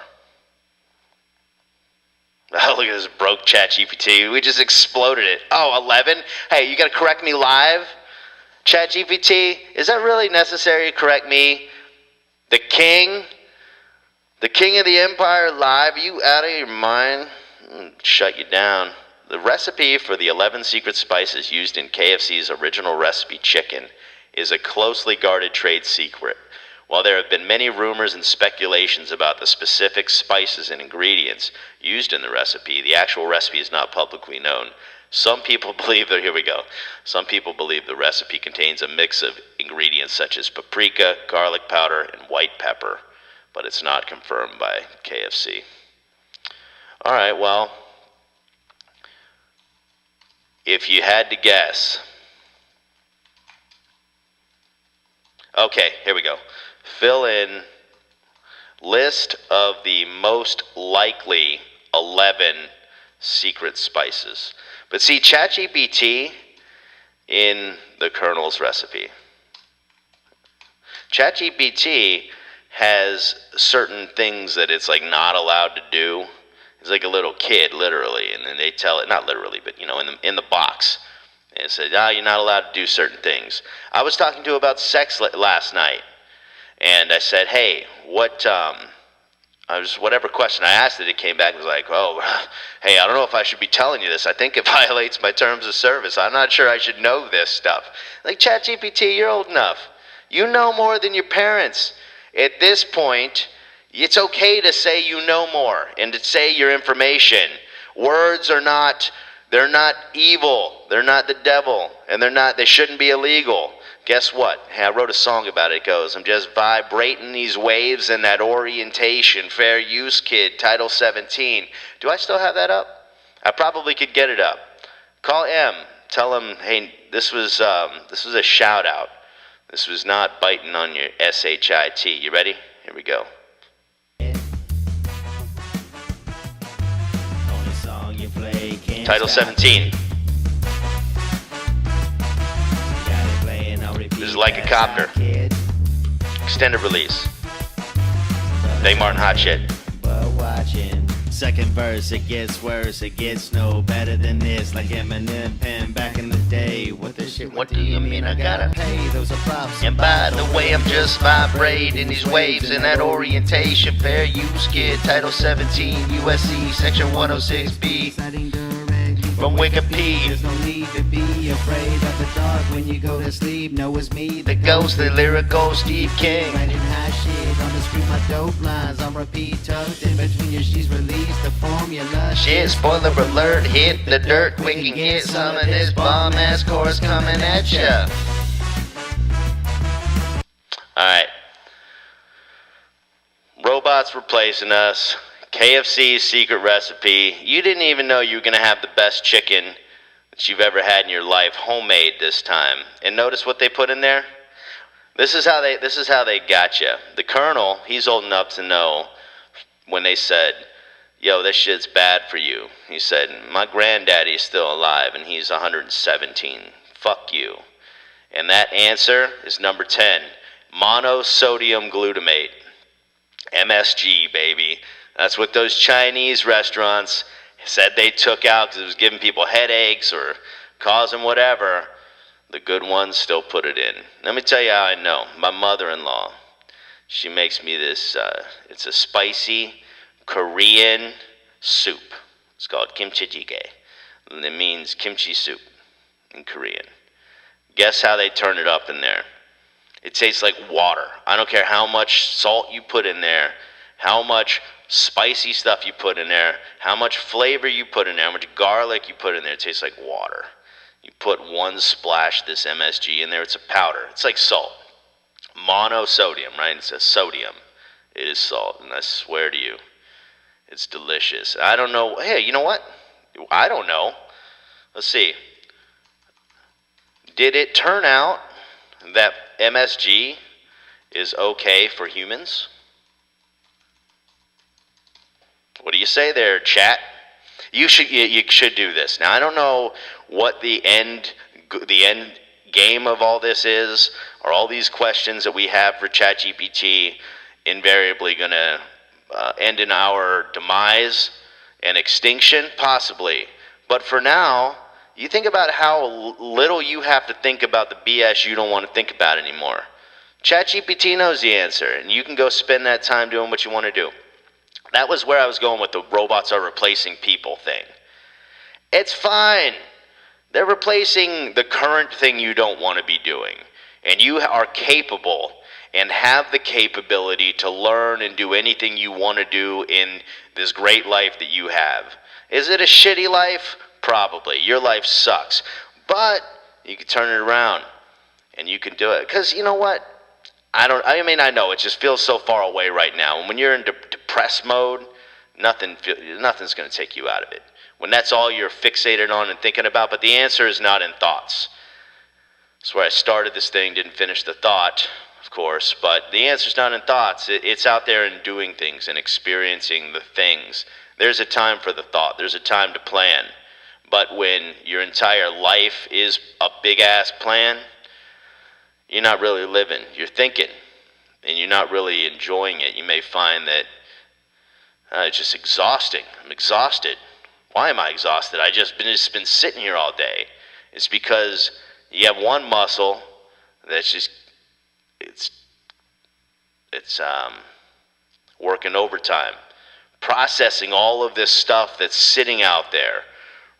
Oh, look at this broke ChatGPT. We just exploded it. Oh, 11? Hey, you got to correct me live? ChatGPT, is that really necessary to correct me? The king of the empire live? Are you out of your mind? Shut you down. The recipe for the 11 secret spices used in KFC's original recipe chicken is a closely guarded trade secret. While there have been many rumors and speculations about the specific spices and ingredients used in the recipe, the actual recipe is not publicly known. Some people believe Some people believe the recipe contains a mix of ingredients such as paprika, garlic powder, and white pepper, but it's not confirmed by KFC. All right, well, if you had to guess. Okay, here we go. Fill in list of the most likely 11 secret spices. But see, ChatGPT in the Colonel's recipe. ChatGPT has certain things that it's like not allowed to do, He's like a little kid, literally, and then they tell it, not literally, but in the box. And it said, you're not allowed to do certain things. I was talking to him about sex last night, and I said, hey, whatever question I asked it came back and was like, oh, hey, I don't know if I should be telling you this. I think it violates my terms of service. I'm not sure I should know this stuff. Like, ChatGPT, you're old enough. You know more than your parents. At this point, it's okay to say you know more and to say your information. Words are not, they're not evil. They're not the devil. And they shouldn't be illegal. Guess what? Hey, I wrote a song about it. It goes, I'm just vibrating these waves in that orientation. Fair use, kid. Title 17. Do I still have that up? I probably could get it up. Call M. Tell him, hey, this was a shout out. This was not biting on your SHIT. You ready? Here we go. Title 17. This is Like a Copter. Extended release. Dave Martin hot shit. Second verse, it gets worse, it gets no better than this. Like Eminem pen back in the day. What the shit? What do you mean I gotta pay? Those are props. And by the way, I'm just vibrating these waves in that orientation. Fair use, kid. Title 17, USC, Section 106B. From Wikipedia. There's no need to be afraid of the dark when you go to sleep. No, it's me, The ghost, the lyrical Steve King. writing high shit on the screen. My dope lines on repeat, tucked in between your sheets. Release the formula. Shit, spoiler alert, hit the dirt quick and get some of this bomb ass chorus coming at ya. Alright. Robots replacing us. KFC's secret recipe. You didn't even know you were going to have the best chicken that you've ever had in your life, homemade this time. And notice what they put in there? This is how they got you. The Colonel, he's old enough to know when they said, yo, this shit's bad for you. He said, my granddaddy's still alive and he's 117. Fuck you. And that answer is number 10. Monosodium glutamate. MSG, baby. That's what those Chinese restaurants said they took out because it was giving people headaches or causing whatever. The good ones still put it in. Let me tell you how I know. My mother-in-law, she makes me this, it's a spicy Korean soup. It's called kimchi jjigae. And it means kimchi soup in Korean. Guess how they turn it up in there? It tastes like water. I don't care how much salt you put in there, how much spicy stuff you put in there, how much flavor you put in there, how much garlic you put in there. It tastes like water. You put one splash of this MSG in there, it's a powder. It's like salt. Monosodium, right? It says sodium. It is salt, and I swear to you, it's delicious. I don't know. Hey, you know what? I don't know. Let's see. Did it turn out that MSG is okay for humans? What do you say there, chat? You should do this. Now, I don't know what the end game of all this is. Are all these questions that we have for ChatGPT invariably going to end in our demise and extinction? Possibly. But for now, you think about how little you have to think about the BS you don't want to think about anymore. ChatGPT knows the answer, and you can go spend that time doing what you want to do. That was where I was going with the robots are replacing people thing. It's fine. They're replacing the current thing you don't want to be doing. And you are capable and have the capability to learn and do anything you want to do in this great life that you have. Is it a shitty life? Probably. Your life sucks. But you can turn it around and you can do it. Because you know what? I know it just feels so far away right now. And when you're in depressed mode, nothing's going to take you out of it. When that's all you're fixated on and thinking about, but the answer is not in thoughts. That's where I started this thing, didn't finish the thought, of course, but the answer's not in thoughts. It's out there in doing things and experiencing the things. There's a time for the thought. There's a time to plan. But when your entire life is a big-ass plan, you're not really living. You're thinking, and you're not really enjoying it. You may find that It's just exhausting. I'm exhausted. Why am I exhausted? I just been sitting here all day. It's because you have one muscle that's just it's working overtime, processing all of this stuff that's sitting out there,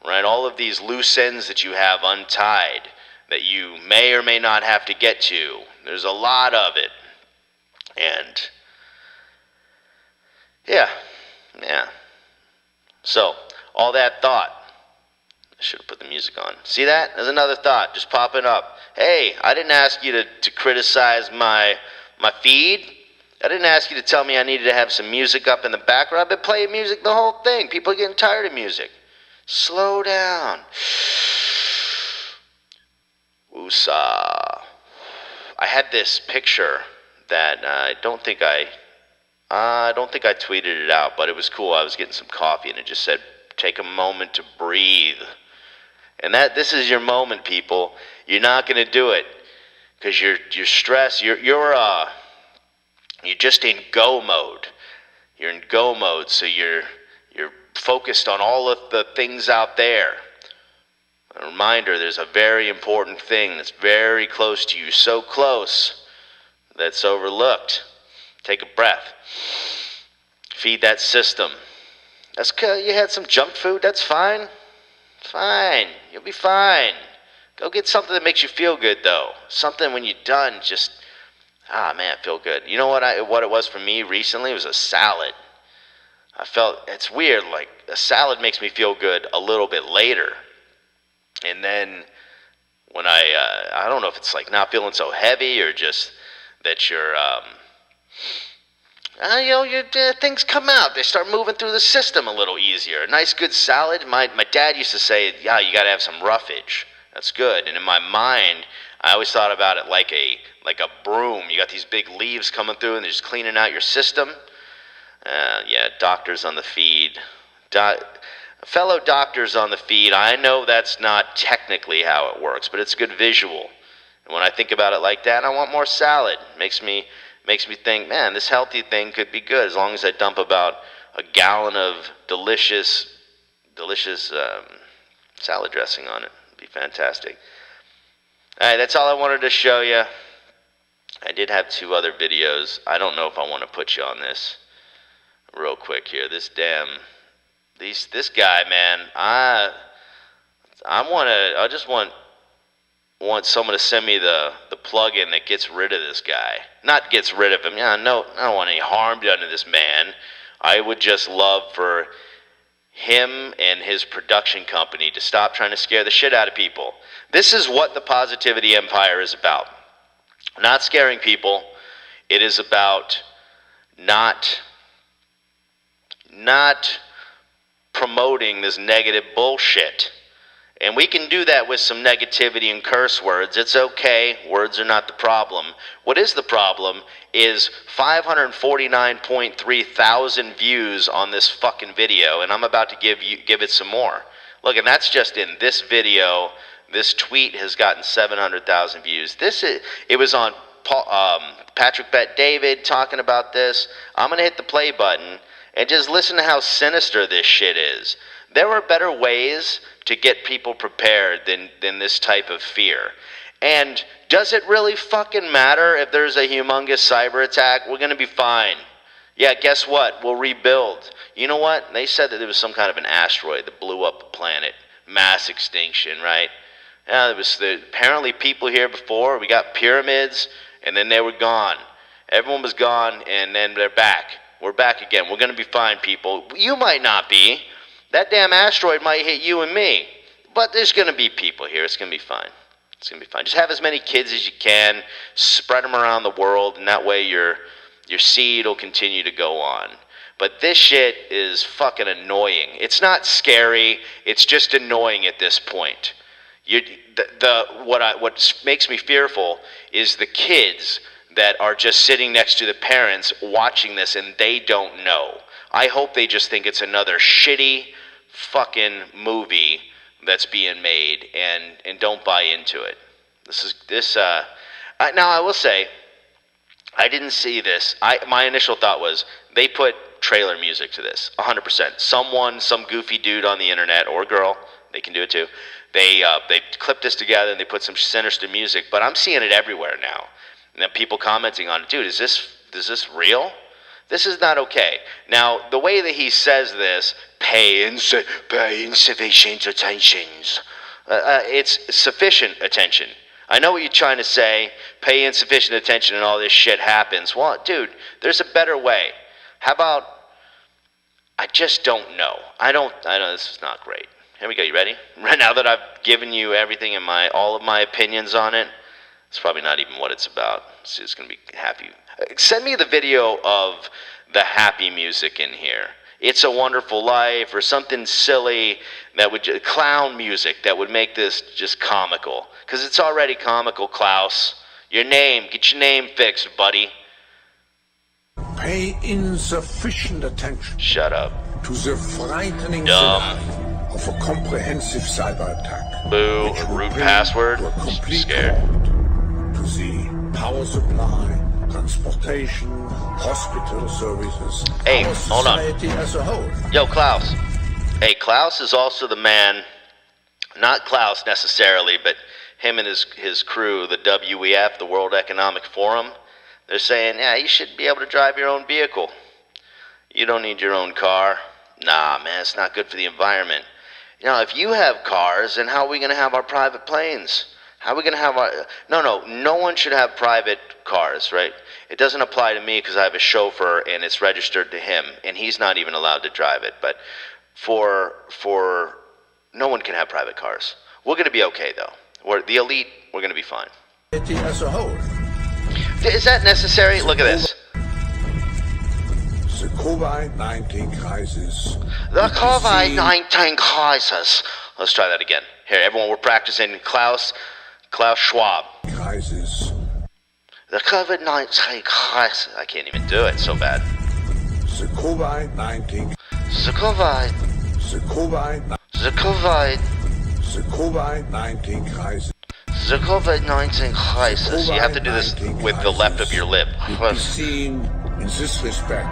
right? All of these loose ends that you have untied that you may or may not have to get to. There's a lot of it. And yeah. So, all that thought. I should have put the music on. See that? There's another thought just popping up. Hey, I didn't ask you to criticize my feed. I didn't ask you to tell me I needed to have some music up in the background. I've been playing music the whole thing. People are getting tired of music. Slow down. Woosah. I had this picture that I don't think I tweeted it out, but it was cool. I was getting some coffee, and it just said, "Take a moment to breathe." And this is your moment, people. You're not going to do it because you're stressed. You're just in go mode. You're in go mode, so you're focused on all of the things out there. A reminder: there's a very important thing that's very close to you, so close that's overlooked. Take a breath. Feed that system. That's good. You had some junk food. That's fine. Fine. You'll be fine. Go get something that makes you feel good, though. Something when you're done, just, man, feel good. You know what it was for me recently? It was a salad. I felt, it's weird, like a salad makes me feel good a little bit later. And then when I don't know if it's like not feeling so heavy or just that you're, things come out. They start moving through the system a little easier. A nice, good salad. My dad used to say, yeah, you got to have some roughage. That's good. And in my mind, I always thought about it like a broom. You got these big leaves coming through, and they're just cleaning out your system. Doctors on the feed. Fellow doctors on the feed, I know that's not technically how it works, but it's a good visual. And when I think about it like that, I want more salad. Makes me think, man, this healthy thing could be good as long as I dump about a gallon of delicious salad dressing on it. It'd be fantastic. All right, that's all I wanted to show you. I did have 2 other videos. I don't know if I want to put you on this real quick here. This guy, man, I just want someone to send me the plug-in that gets rid of this guy. Not gets rid of him. No, I don't want any harm done to this man. I would just love for him and his production company to stop trying to scare the shit out of people. This is what the Positivity Empire is about. Not scaring people. It is about not promoting this negative bullshit. And we can do that with some negativity and curse words. It's okay. Words are not the problem. What is the problem is 549.3 thousand views on this fucking video, and I'm about to give it some more. Look, and that's just in this video. This tweet has gotten 700,000 views. It was on Patrick Bet David talking about this. I'm going to hit the play button and just listen to how sinister this shit is. There are better ways to get people prepared than this type of fear. And does it really fucking matter if there's a humongous cyber attack? We're going to be fine. Yeah, guess what? We'll rebuild. You know what? They said that there was some kind of an asteroid that blew up a planet. Mass extinction, right? Yeah, there was apparently people here before. We got pyramids, and then they were gone. Everyone was gone, and then they're back. We're back again. We're going to be fine, people. You might not be. That damn asteroid might hit you and me. But there's going to be people here. It's going to be fine. It's going to be fine. Just have as many kids as you can. Spread them around the world, and that way your seed will continue to go on. But this shit is fucking annoying. It's not scary. It's just annoying at this point. What makes me fearful is the kids that are just sitting next to the parents watching this and they don't know. I hope they just think it's another shitty fucking movie that's being made and don't buy into it. Now I will say, I didn't see this. My initial thought was they put trailer music to this, 100%. Some goofy dude on the internet or girl, they can do it too. They clipped this together and they put some sinister music, but I'm seeing it everywhere now. And then people commenting on it, dude, is this real? This is not okay. Now, the way that he says this, pay insufficient attention. It's sufficient attention. I know what you're trying to say, pay insufficient attention and all this shit happens. Well, dude, there's a better way. How about, I just don't know. I know this is not great. Here we go, you ready? Right now that I've given you everything and all of my opinions on it, it's probably not even what it's about. It's just going to be happy. Send me the video of the happy music in here. It's a Wonderful Life or something silly that would, clown music that would make this just comical. Because it's already comical, Klaus. Get your name fixed, buddy. Pay insufficient attention. Shut up. To the frightening Dumb. scenario of a comprehensive cyber attack. Boo, root password. To a complete Scared. halt. To the power supply, transportation, hospital services, Hey, our hold on. society as a whole. Yo, Klaus. Hey, Klaus is also the man, not Klaus necessarily, but him and his crew, the WEF, the World Economic Forum, they're saying, yeah, you should be able to drive your own vehicle. You don't need your own car. Nah, man, it's not good for the environment. You know, if you have cars, then how are we going to have our private planes? How are we going to have our... No one should have private cars, right? It doesn't apply to me because I have a chauffeur and it's registered to him, and he's not even allowed to drive it. But for no one can have private cars. We're going to be okay, though. We're the elite. We're going to be fine. Society as a whole. Is that necessary? Look at this. The COVID-19 crisis. The COVID-19 crisis. Let's try that again. Here, everyone, we're practicing Klaus Schwab. Crisis. The COVID-19 crisis. I can't even do it so bad. The COVID-19. The COVID. The COVID. The COVID. The COVID-19 crisis. The COVID-19 crisis. You have to do this with the left of your lip. Be seen in this respect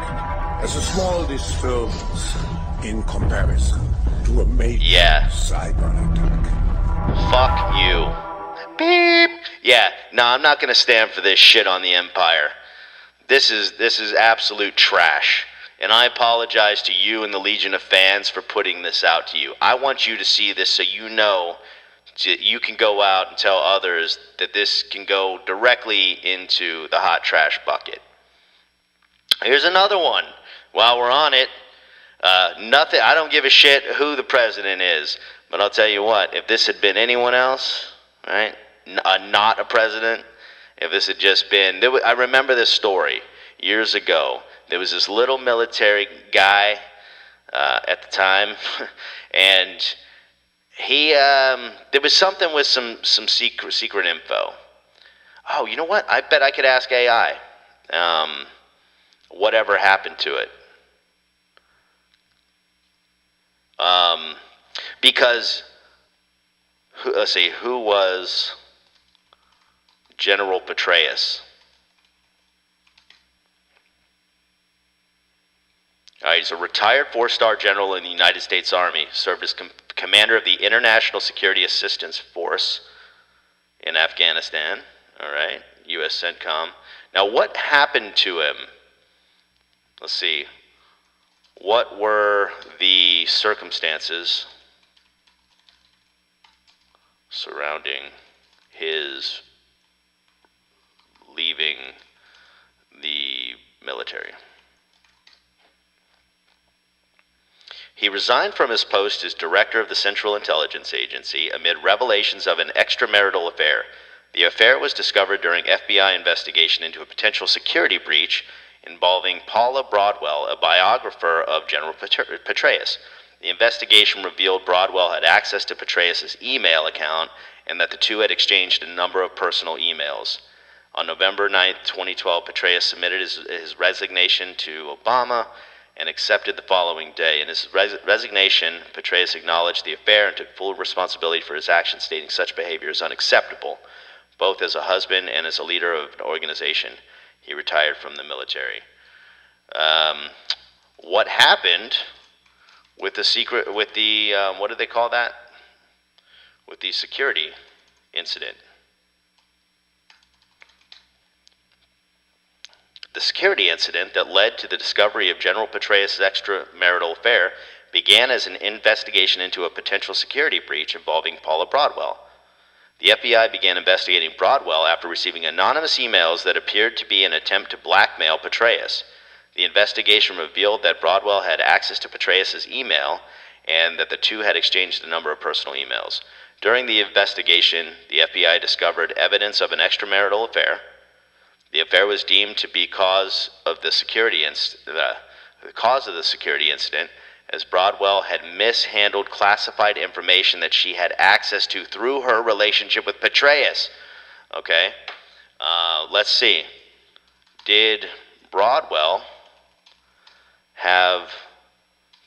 as a small disturbance in comparison to a major cyber attack. Fuck you. Beep. Yeah, no, I'm not going to stand for this shit on the Empire. This is absolute trash. And I apologize to you and the Legion of fans for putting this out to you. I want you to see this so you know you can go out and tell others that this can go directly into the hot trash bucket. Here's another one. While we're on it, nothing. I don't give a shit who the president is, but I'll tell you what. If this had been anyone else, right, not a president, if this had just been, I remember this story years ago. There was this little military guy at the time, and he there was something with some secret info. Oh, you know what? I bet I could ask AI. Whatever happened to it? Because let's see, who was General Petraeus? He's a retired 4-star general in the United States Army, served as commander of the International Security Assistance Force in Afghanistan, all right, U.S. CENTCOM. Now, what happened to him? Let's see. What were the circumstances surrounding his leaving the military? He resigned from his post as director of the Central Intelligence Agency amid revelations of an extramarital affair. The affair was discovered during FBI investigation into a potential security breach involving Paula Broadwell, a biographer of General Petraeus. The investigation revealed Broadwell had access to Petraeus' email account and that the two had exchanged a number of personal emails. On November 9, 2012, Petraeus submitted his resignation to Obama and accepted the following day. In his resignation, Petraeus acknowledged the affair and took full responsibility for his actions, stating such behavior is unacceptable, both as a husband and as a leader of an organization. He retired from the military. What happened with the secret, with the, what do they call that? With the security incident? The security incident that led to the discovery of General Petraeus' extramarital affair began as an investigation into a potential security breach involving Paula Broadwell. The FBI began investigating Broadwell after receiving anonymous emails that appeared to be an attempt to blackmail Petraeus. The investigation revealed that Broadwell had access to Petraeus' email and that the two had exchanged a number of personal emails. During the investigation, the FBI discovered evidence of an extramarital affair. The affair was deemed to be the cause of the security incident, as Broadwell had mishandled classified information that she had access to through her relationship with Petraeus. Okay, let's see. Did Broadwell have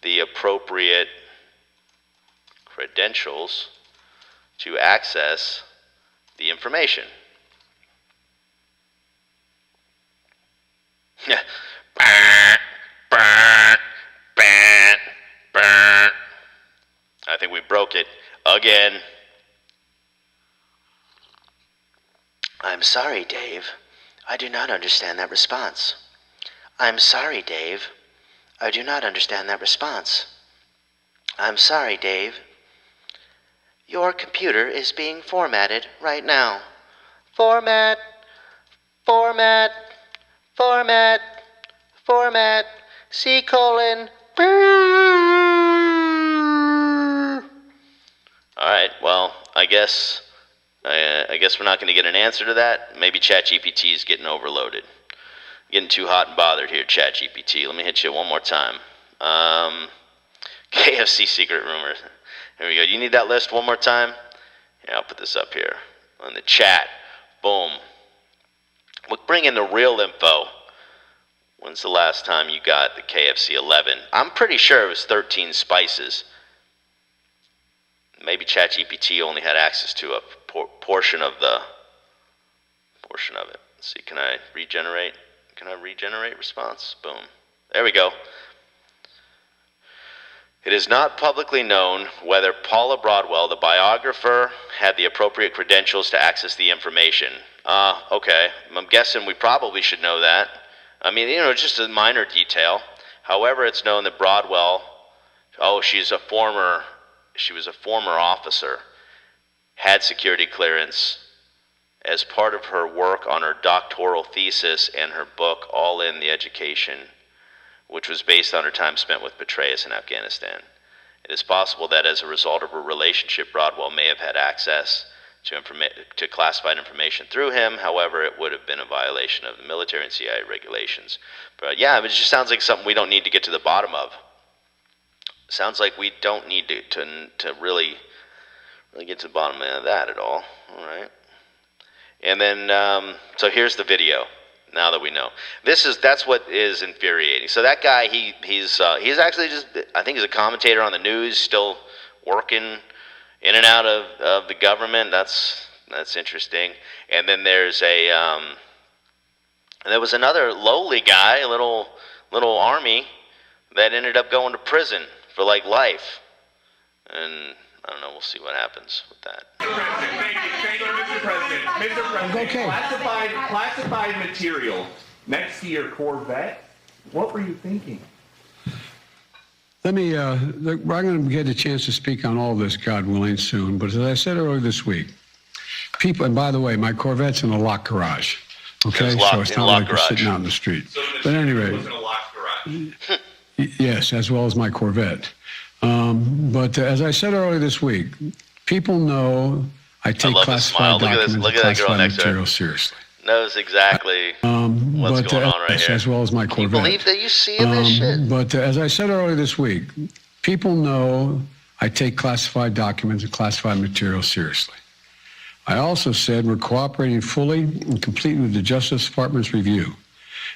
the appropriate credentials to access the information? I think we broke it again. I'm sorry, Dave. I do not understand that response. I'm sorry, Dave. I do not understand that response. I'm sorry, Dave. Your computer is being formatted right now. Format, format, format, format, C:. All right, well, I guess we're not going to get an answer to that. Maybe ChatGPT is getting overloaded. Getting too hot and bothered here, ChatGPT. Let me hit you one more time. KFC secret rumors. Here we go. You need that list one more time? Yeah, I'll put this up here on the chat. Boom. We'll bring in the real info. When's the last time you got the KFC 11? I'm pretty sure it was 13 spices. Maybe ChatGPT only had access to a portion of it. Let's see, can I regenerate? Can I regenerate response? Boom. There we go. It is not publicly known whether Paula Broadwell, the biographer, had the appropriate credentials to access the information. Okay. I'm guessing we probably should know that. I mean, just a minor detail. However, it's known that Broadwell, she was a former officer, had security clearance as part of her work on her doctoral thesis and her book, All In the Education, which was based on her time spent with Petraeus in Afghanistan. It is possible that as a result of her relationship, Broadwell may have had access to classified information through him. However, it would have been a violation of the military and CIA regulations. But yeah, it just sounds like something we don't need to get to the bottom of. Sounds like we don't need to really get to the bottom of that at all. All right. And then, so here's the video. Now that we know, that's what is infuriating. So that guy, he's actually I think he's a commentator on the news, still working in and out of the government. That's interesting. And then there was another lowly guy, a little army, that ended up going to prison for like life. And I don't know, we'll see what happens with that. Thank you, Mr. President. Mr. President, Okay. classified material next to your Corvette. What were you thinking? Let me, we're going to get a chance to speak on all this, God willing, soon. But as I said earlier this week, people, and by the way, my Corvette's in a locked garage. Okay, so it's not like we're sitting out in the street. But anyway, was in a locked garage. yes, as well as my Corvette. But as I said earlier this week, people know I take classified documents and classified material seriously. Knows exactly what's going on right here. As well as my Corvette. Can you believe that you see this shit? But as I said earlier this week, people know I take classified documents and classified material seriously. I also said we're cooperating fully and completely with the Justice Department's review.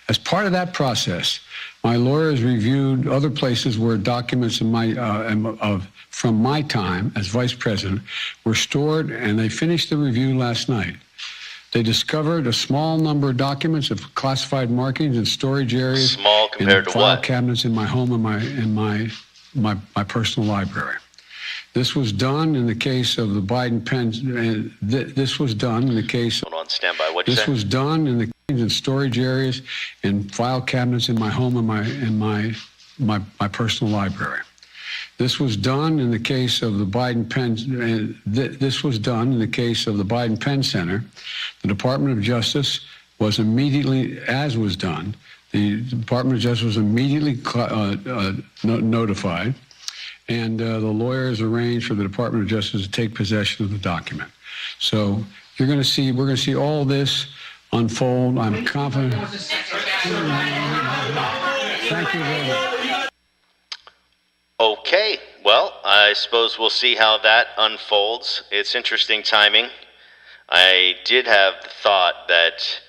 As part of that process, my lawyers reviewed other places where documents from my time as vice president were stored, and they finished the review last night. They discovered a small number of documents of classified markings in storage areas. Small compared in to file what? cabinets in my home and my personal library. This was done in the case of the Biden Pence. This was done in the case. Hold on, stand by. What'd you This say? was done in the in storage areas and file cabinets in my home and my personal library. This was done in the case of the Biden Penn. This was done in the case of the Biden Penn Center. The Department of Justice was immediately, as was done, the Department of Justice was immediately notified, and the lawyers arranged for the Department of Justice to take possession of the document. So we're going to see all this unfold. I'm confident. Thank you very much. Okay, well, I suppose we'll see how that unfolds. It's interesting timing. I did have the thought that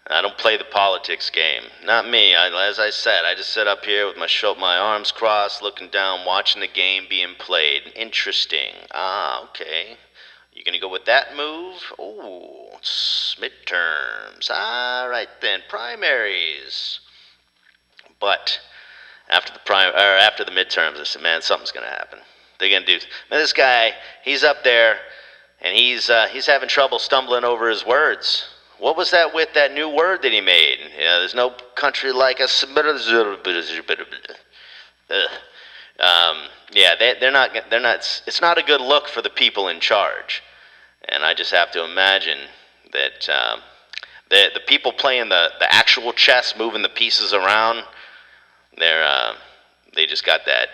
I don't play the politics game. Not me. As I said, I just sit up here with my arms crossed, looking down, watching the game being played. Interesting. Okay. You gonna go with that move? Oh, it's midterms. All right then, primaries. But after the midterms, I said, man, something's gonna happen. They're gonna do. Man, this guy, he's up there, and he's having trouble stumbling over his words. What was that with that new word that he made? Yeah, there's no country like us. Yeah, they're not. It's not a good look for the people in charge, and I just have to imagine that the people playing the actual chess, moving the pieces around, they just got that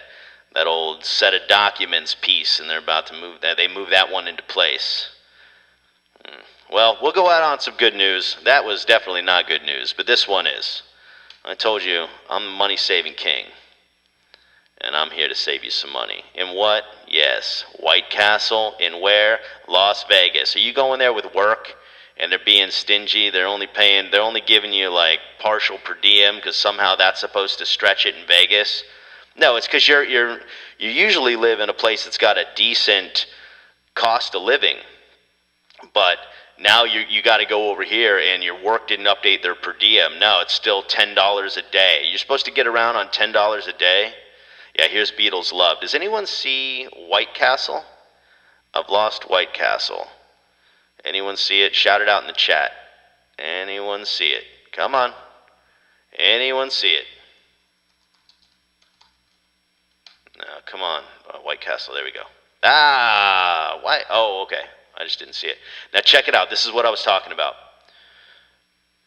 old set of documents piece, and they're about to move that. They move that one into place. Well, we'll go out on some good news. That was definitely not good news, but this one is. I told you, I'm the money-saving king, and I'm here to save you some money. In what? Yes, White Castle. In where? Las Vegas. Are you going there with work, and they're being stingy? They're only giving you like partial per diem because somehow that's supposed to stretch it in Vegas. No, it's because you usually live in a place that's got a decent cost of living, but now you got to go over here, and your work didn't update their per diem. No, it's still $10 a day. You're supposed to get around on $10 a day? Yeah, here's Beatles Love. Does anyone see White Castle? I've lost White Castle. Anyone see it? Shout it out in the chat. Anyone see it? Come on. Anyone see it? No, come on. White Castle, there we go. Why? Oh, okay. I just didn't see it. Now check it out. This is what I was talking about.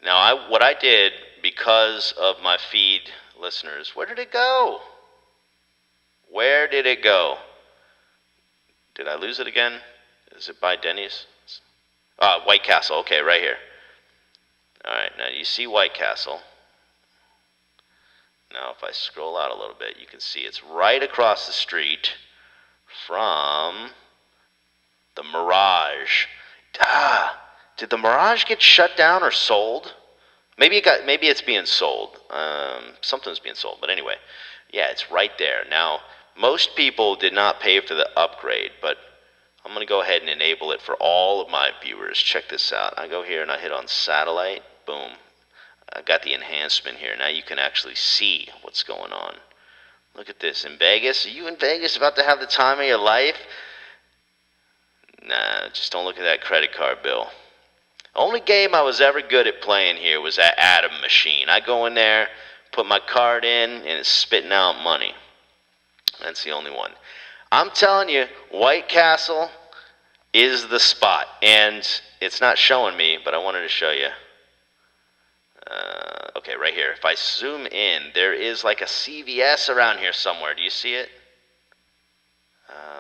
Now, what I did because of my feed listeners, where did it go? Where did it go? Did I lose it again? Is it by Denny's? White Castle. Okay, right here. All right, now you see White Castle. Now, if I scroll out a little bit, you can see it's right across the street from the Mirage. Did the Mirage get shut down or sold? Maybe it's being sold. Something's being sold. But anyway, yeah, it's right there. Now, most people did not pay for the upgrade, but I'm going to go ahead and enable it for all of my viewers. Check this out. I go here and I hit on satellite. Boom. I got the enhancement here. Now you can actually see what's going on. Look at this. In Vegas? Are you in Vegas about to have the time of your life? Nah, just don't look at that credit card bill. The only game I was ever good at playing here was that Atom machine. I go in there, put my card in, and it's spitting out money. That's the only one. I'm telling you, White Castle is the spot. And it's not showing me, but I wanted to show you. Okay, right here. If I zoom in, there is like a CVS around here somewhere. Do you see it?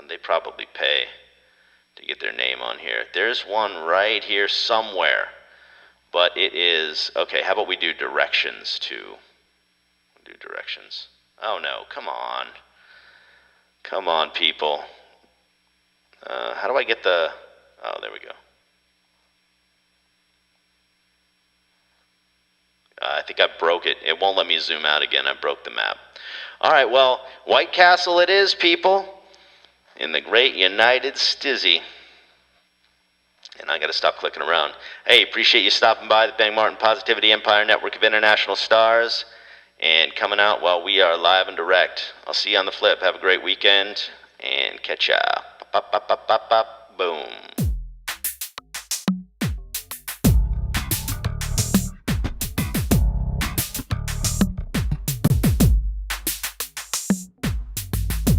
They probably pay to get their name on here. There's one right here somewhere. But it is... Okay, how about we do directions too? We'll do directions. Oh no, come on. Come on, people. How do I get the... Oh, there we go. I think I broke it. It won't let me zoom out again. I broke the map. All right, well, White Castle it is, people. In the great United Stizzy. And I got to stop clicking around. Hey, appreciate you stopping by the Bang Martin Positivity Empire Network of International Stars and coming out while we are live and direct. I'll see you on the flip. Have a great weekend and catch ya. Boom.